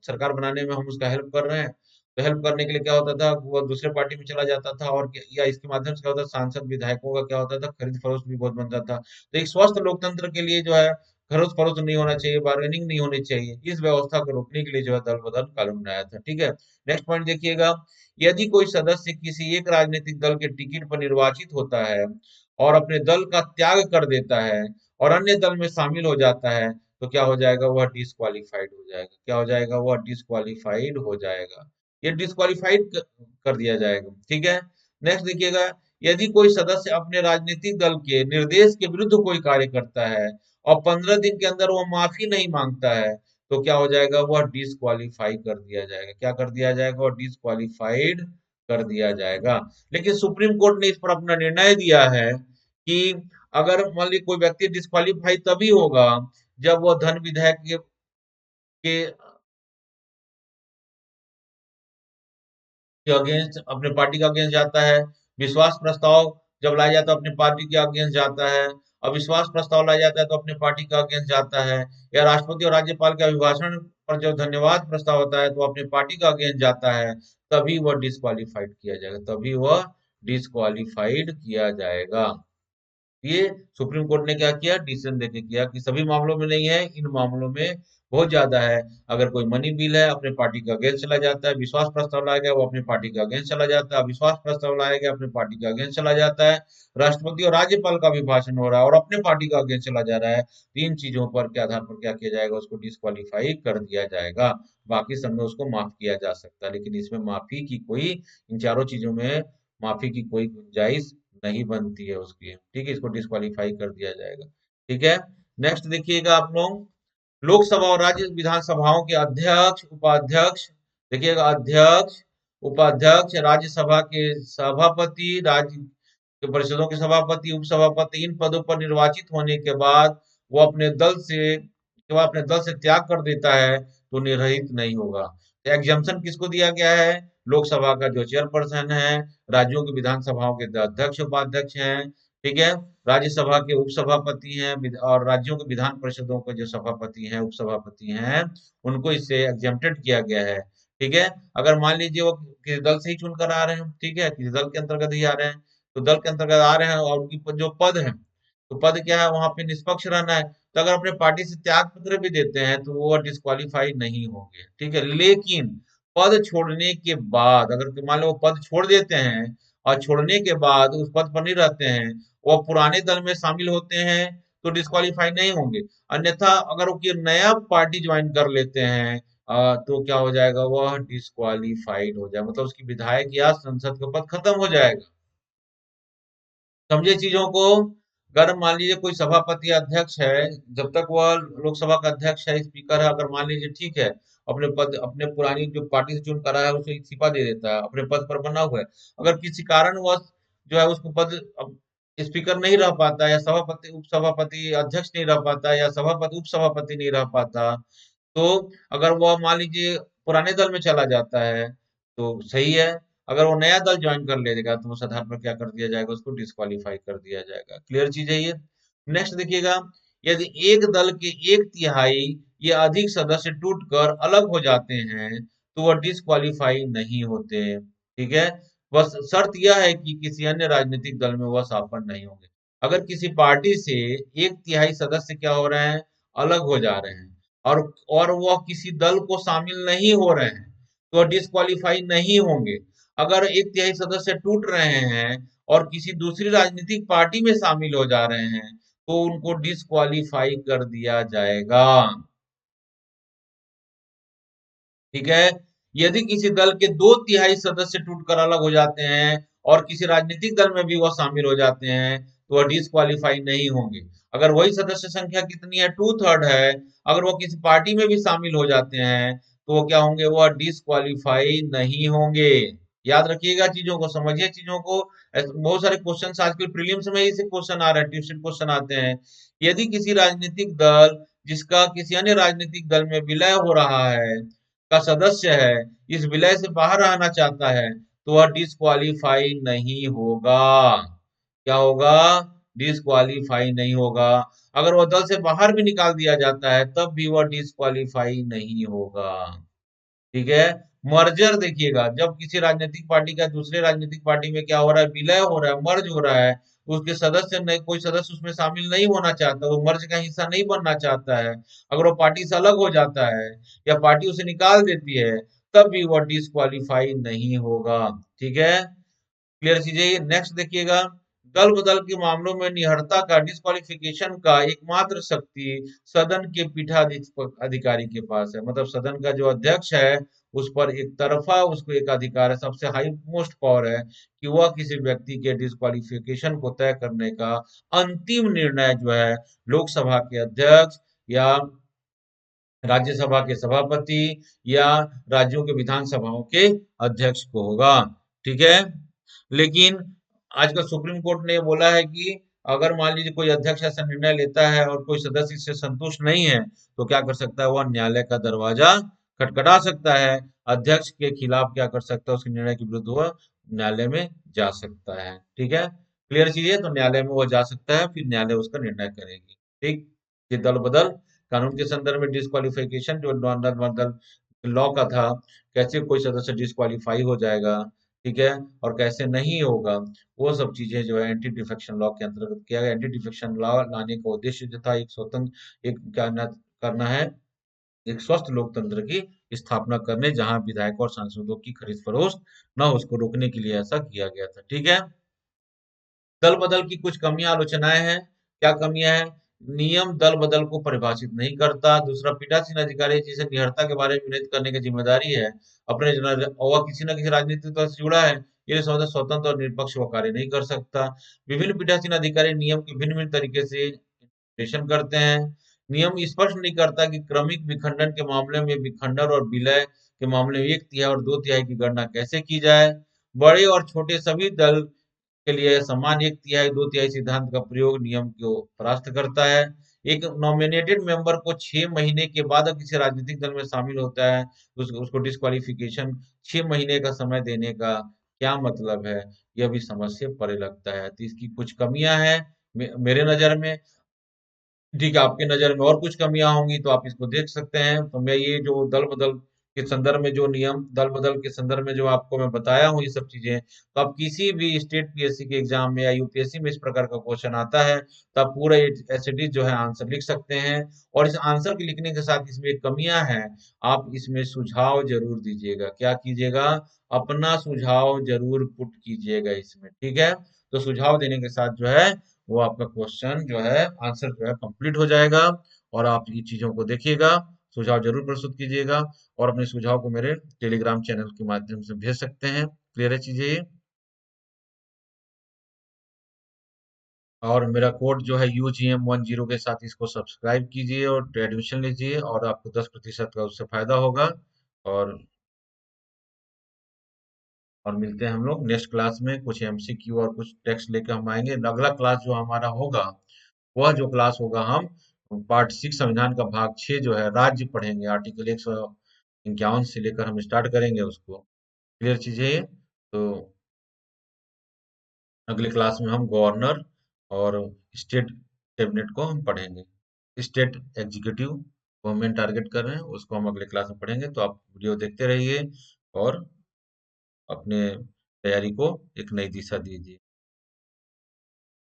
सरकार बनाने में हम उसका हेल्प कर रहे हैं तो हेल्प करने के लिए क्या होता था, वो दूसरे पार्टी में चला जाता था और या इसके माध्यम से क्या होता था, सांसद विधायकों का क्या होता था, खरीद फरोख्त भी बहुत बनता था। तो एक स्वस्थ लोकतंत्र के लिए जो है खरीद फरोख्त नहीं होना चाहिए, बार्गेनिंग नहीं होनी चाहिए, इस व्यवस्था को रोकने के लिए जो है दल बदल कानून बनाया था। ठीक है, नेक्स्ट पॉइंट देखिएगा। यदि कोई सदस्य किसी एक राजनीतिक दल के टिकट पर निर्वाचित होता है और अपने दल का त्याग कर देता है और अन्य दल में शामिल हो जाता है तो क्या हो जाएगा, वह डिसक्वालीफाइड हो जाएगा। क्या हो जाएगा, वह डिसक्वालीफाइड हो जाएगा। ये डिस्क्वालीफाइड कर दिया जाएगा। ठीक है, नेक्स्ट देखिएगा। यदि कोई सदस्य अपने राजनीतिक दल के निर्देश के विरुद्ध कोई कार्य करता है और 15 दिन के अंदर वो माफी नहीं मांगता है तो क्या हो जाएगा, वह डिसक्वालीफाई कर दिया जाएगा। क्या कर दिया जाएगा, वह डिसक्वालीफाइड कर दिया जाएगा। लेकिन सुप्रीम कोर्ट ने इस पर अपना निर्णय दिया है कि अगर मान लीजिए कोई व्यक्ति डिस्क्वालीफाई तभी होगा जब वह धन विधेयक के के अगेंस्ट अपने पार्टी के अगेंस्ट जाता है, विश्वास प्रस्ताव जब लाया जाता है अपनी पार्टी के अगेंस्ट जाता है, अविश्वास प्रस्ताव लाया जाता है तो अपनी पार्टी के अगेंस्ट जाता है, या राष्ट्रपति और राज्यपाल के अभिभाषण पर जब धन्यवाद प्रस्ताव होता है तो अपनी पार्टी का अगेंस्ट जाता है, तभी वह डिस्क्वालीफाइड किया जाएगा, तभी वह डिस्क्वालीफाइड किया जाएगा। ये सुप्रीम कोर्ट ने क्या किया, डिसीजन देके किया कि सभी मामलों में नहीं है, इन मामलों में बहुत ज्यादा है। अगर कोई मनी बिल है अपने पार्टी के अगेंस्ट चला जाता है, विश्वास प्रस्ताव लाया गया वो अपनी पार्टी के अगेंस्ट चला जाता है, अविश्वास प्रस्ताव लाया गया अपनी पार्टी के अगेंस्ट चला जाता है, राष्ट्रपति और राज्यपाल का भी भाषण हो रहा है और अपने पार्टी का अगेंस्ट चला जा रहा है, तीन चीजों पर के आधार पर क्या किया जाएगा, उसको डिस्क्वालीफाई कर दिया जाएगा। बाकी सब में उसको माफ किया जा सकता है, लेकिन इसमें माफी की कोई, इन चारों चीजों में माफी की कोई गुंजाइश नहीं बनती है उसकी। ठीक है, इसको डिस्क्वालीफाई कर दिया जाएगा। ठीक है, नेक्स्ट देखिएगा आप लोग। लोकसभा और राज्य विधानसभाओं के अध्यक्ष उपाध्यक्ष, देखिएगा अध्यक्ष उपाध्यक्ष, राज्यसभा के सभापति, राज्य के परिषदों के सभापति, उपसभापति, इन पदों पर निर्वाचित होने के बाद वो अपने दल से जब अपने दल से त्याग कर देता है तो निर्रहित नहीं होगा। तो एग्जम्पशन किसको दिया गया है, लोकसभा का जो चेयरपर्सन है, राज्यों की विधानसभाओं के अध्यक्ष उपाध्यक्ष हैं, ठीक है, राज्यसभा के उपसभापति हैं और राज्यों के विधान परिषदों के जो सभापति हैं उपसभापति हैं उनको इससे एग्जेम्प्टेड किया गया है। ठीक है, अगर मान लीजिए वो किसी दल से ही चुनकर आ रहे हैं, ठीक है, किसी दल के अंतर्गत ही आ रहे हैं, तो दल के अंतर्गत आ रहे हैं और उनकी जो पद है, तो पद क्या है, वहां पे निष्पक्ष रहना है, तो अगर अपने पार्टी से त्याग पत्र भी देते हैं तो वो डिस्क्वालीफाई नहीं होंगे। ठीक है, लेकिन पद छोड़ने के बाद अगर मान लो वो पद छोड़ देते हैं और छोड़ने के बाद उस पद पर नहीं रहते हैं, वो पुराने दल में शामिल होते हैं तो डिस्क्वालीफाई नहीं होंगे। अन्यथा अगर वो कोई नया पार्टी ज्वाइन कर लेते हैं तो क्या हो जाएगा, वह डिस्क्वालीफाइड हो जाएगा, मतलब उसकी विधायक या संसद का पद खत्म हो जाएगा। समझे चीजों को? अगर मान लीजिए कोई सभापति या अध्यक्ष है, जब तक वह लोकसभा का अध्यक्ष है, स्पीकर है, अगर मान लीजिए ठीक है, अपने पुरानी जो पार्टी से चुन कर आया है उसे इस्तीफा दे देता है, अपने पद पर बना हुआ है, अगर किसी कारणवश जो है उसको पद स्पीकर नहीं रह पाता, या सभापति उप सभापति अध्यक्ष नहीं रह पाता, या सभापति उप सभापति नहीं रह पाता, तो अगर वह मान लीजिए पुराने दल में चला जाता है तो सही है। अगर वो नया दल ज्वाइन कर लेगा तो उस आधार पर क्या कर दिया जाएगा, उसको डिस्क्वालीफाई कर दिया जाएगा। क्लियर चीज है ये। नेक्स्ट देखिएगा, यदि एक दल के एक तिहाई या अधिक सदस्य टूटकर अलग हो जाते हैं तो वह डिस्क्वालीफाई नहीं होते। ठीक है, बस शर्त यह है कि किसी अन्य राजनीतिक दल में वह शामिल नहीं होंगे। अगर किसी पार्टी से एक तिहाई सदस्य क्या हो रहे हैं, अलग हो जा रहे हैं, और वह किसी दल को शामिल नहीं हो रहे हैं, तो डिस्क्वालीफाई नहीं होंगे। अगर एक तिहाई सदस्य टूट रहे हैं और किसी दूसरी राजनीतिक पार्टी में शामिल हो जा रहे हैं तो उनको डिस्क्वालीफाई कर दिया जाएगा। ठीक है, यदि किसी दल के दो तिहाई सदस्य टूटकर अलग हो जाते हैं और किसी राजनीतिक दल में भी वह शामिल हो जाते हैं तो वह डिस्क्वालीफाई नहीं होंगे। अगर वही सदस्य संख्या कितनी है, टू थर्ड है, अगर वो किसी पार्टी में भी शामिल हो जाते हैं तो वो क्या होंगे, वह डिस्क्वालीफाई नहीं होंगे। याद रखिएगा, चीजों को समझिए, चीजों को। बहुत सारे क्वेश्चन आजकल प्रीलिम्स में इसे क्वेश्चन आ रहे हैं, ट्यूशन क्वेश्चन आते हैं। यदि किसी राजनीतिक दल जिसका किसी अन्य राजनीतिक दल में विलय हो रहा है का सदस्य है, इस विलय से बाहर रहना चाहता है तो वह डिस्क्वालीफाई नहीं होगा। क्या होगा, डिस्क्वालीफाई नहीं होगा। अगर वह दल से बाहर भी निकाल दिया जाता है तब भी वह डिस्क्वालीफाई नहीं होगा। ठीक है, मर्जर देखिएगा, जब किसी राजनीतिक पार्टी का दूसरे राजनीतिक पार्टी में क्या हो रहा है, विलय हो रहा है, मर्ज हो रहा है, उसके सदस्य नहीं, कोई सदस्य उसमें शामिल नहीं होना चाहता, वो मर्ज का हिस्सा नहीं बनना चाहता है, अगर वो पार्टी से अलग हो जाता है या पार्टी उसे निकाल देती है तब भी वह डिस्क्वालीफाई नहीं होगा। ठीक है, क्लियर चीजें। नेक्स्ट देखिएगा, दल बदल के मामलों में निहरता का डिस्क्वालिफिकेशन का एकमात्र शक्ति सदन के पीठाधिकारी के पास है। मतलब सदन का जो अध्यक्ष है उस पर एक तरफा उसको एक अधिकार है, सबसे हाई मोस्ट पावर है कि वह किसी व्यक्ति के डिस्क्वालिफिकेशन को तय करने का अंतिम निर्णय जो है लोकसभा के अध्यक्ष या राज्यसभा के सभापति या राज्यों के विधानसभाओं के अध्यक्ष को होगा। ठीक है, लेकिन आजकल सुप्रीम कोर्ट ने बोला है कि अगर मान लीजिए कोई अध्यक्ष ऐसा निर्णय लेता है और कोई सदस्य इससे संतुष्ट नहीं है तो क्या कर सकता है, वह न्यायालय का दरवाजा खटखटा सकता है, अध्यक्ष के खिलाफ क्या कर सकता है, उसके निर्णय के विरुद्ध वह न्यायालय में जा सकता है। ठीक है, क्लियर चीज, तो न्यायालय में वह जा सकता है, फिर न्यायालय उसका निर्णय करेगी। ठीक, ये दल बदल कानून के संदर्भ में डिस्क्वालिफिकेशन जो नॉर्मल मतलब लॉ का था, कैसे कोई सदस्य डिस्क्वालीफाई हो जाएगा, ठीक है, और कैसे नहीं होगा, वो सब चीजें जो है एंटी डिफेक्शन लॉ के अंतर्गत किया गया। एंटी डिफेक्शन लॉ लाने का उद्देश्य जो था, एक स्वतंत्र एक क्या करना है, एक स्वस्थ लोकतंत्र की स्थापना करने, जहां विधायकों और सांसदों की खरीद फरोख्त न हो, उसको रोकने के लिए ऐसा किया गया था। ठीक है, दल बदल की कुछ कमियां आलोचनाएं हैं। क्या कमियां हैं, नियम दल बदल को परिभाषित नहीं करता। दूसरा, पीठासीन अधिकारी जिसे निहरता के बारे में विनित करने की जिम्मेदारी है, अपने और वह किसी न किसी राजनीतिक दल से जुड़ा है, ये स्वतंत्र और निष्पक्ष वो कार्य नहीं कर सकता। विभिन्न पीठासीन अधिकारी नियम के भिन्न भिन्न तरीके से इंटरप्रिटेशन करते हैं। नियम स्पष्ट नहीं करता कि क्रमिक विखंडन के मामले में विखंडन और विलय के मामले में एक तिहाई और दो तिहाई की गणना कैसे की जाए। बड़े और छोटे सभी दल के लिए समान एक तिहाई दो तिहाई सिद्धांत का प्रयोग नियम को परास्त करता है। एक नॉमिनेटेड मेंबर को 6 महीने के बाद अगर किसी राजनीतिक दल में शामिल होता है तो उसको डिस्क्वालिफिकेशन 6 महीने का समय देने का क्या मतलब है, यह भी समझ से परे लगता है। तो इसकी कुछ कमियां हैं मेरे नजर में। ठीक है, आपके नज़र में और कुछ कमियाँ होंगी तो आप इसको देख सकते हैं। तो मैं ये जो दल बदल के संदर्भ में जो नियम दल बदल के संदर्भ में जो आपको मैं बताया हूँ ये सब चीजें, तो आप किसी भी स्टेट पीएससी के एग्जाम में या यूपीएससी में इस प्रकार का क्वेश्चन आता है तो आप पूरा एज इट इज जो है आंसर लिख सकते हैं। और इस आंसर के लिखने के साथ इसमें एक कमियां हैं, आप इसमें सुझाव जरूर दीजिएगा। क्या कीजिएगा, अपना सुझाव जरूर पुट कीजिएगा इसमें। ठीक है, तो सुझाव देने के साथ जो है वो आपका क्वेश्चन जो है आंसर जो है कंप्लीट हो जाएगा। और आप ये चीजों को देखिएगा, सुझाव जरूर प्रस्तुत कीजिएगा, और अपने सुझाव को मेरे टेलीग्राम चैनल के माध्यम से भेज सकते हैं। क्लियर है चीजें ये? और मेरा कोड जो है UGM10 के साथ इसको सब्सक्राइब कीजिए और एडमिशन लीजिए, और आपको 10% का उससे फायदा होगा। और मिलते हैं हम लोग नेक्स्ट क्लास में, कुछ MCQ और कुछ टेक्स्ट लेकर हम आएंगे। अगला क्लास जो हमारा होगा, वह जो क्लास होगा, हम पार्ट 6 संविधान का भाग 6 जो है राज्य पढ़ेंगे। आर्टिकल 151 से लेकर हम स्टार्ट करेंगे उसको। क्लियर चीज है ये? तो अगले क्लास में हम गवर्नर और स्टेट कैबिनेट को हम पढ़ेंगे। स्टेट एग्जीक्यूटिव को हम मेन टारगेट कर रहे हैं, उसको हम अगले क्लास में पढ़ेंगे। तो आप वीडियो देखते रहिए और अपने तैयारी को एक नई दिशा दीजिए।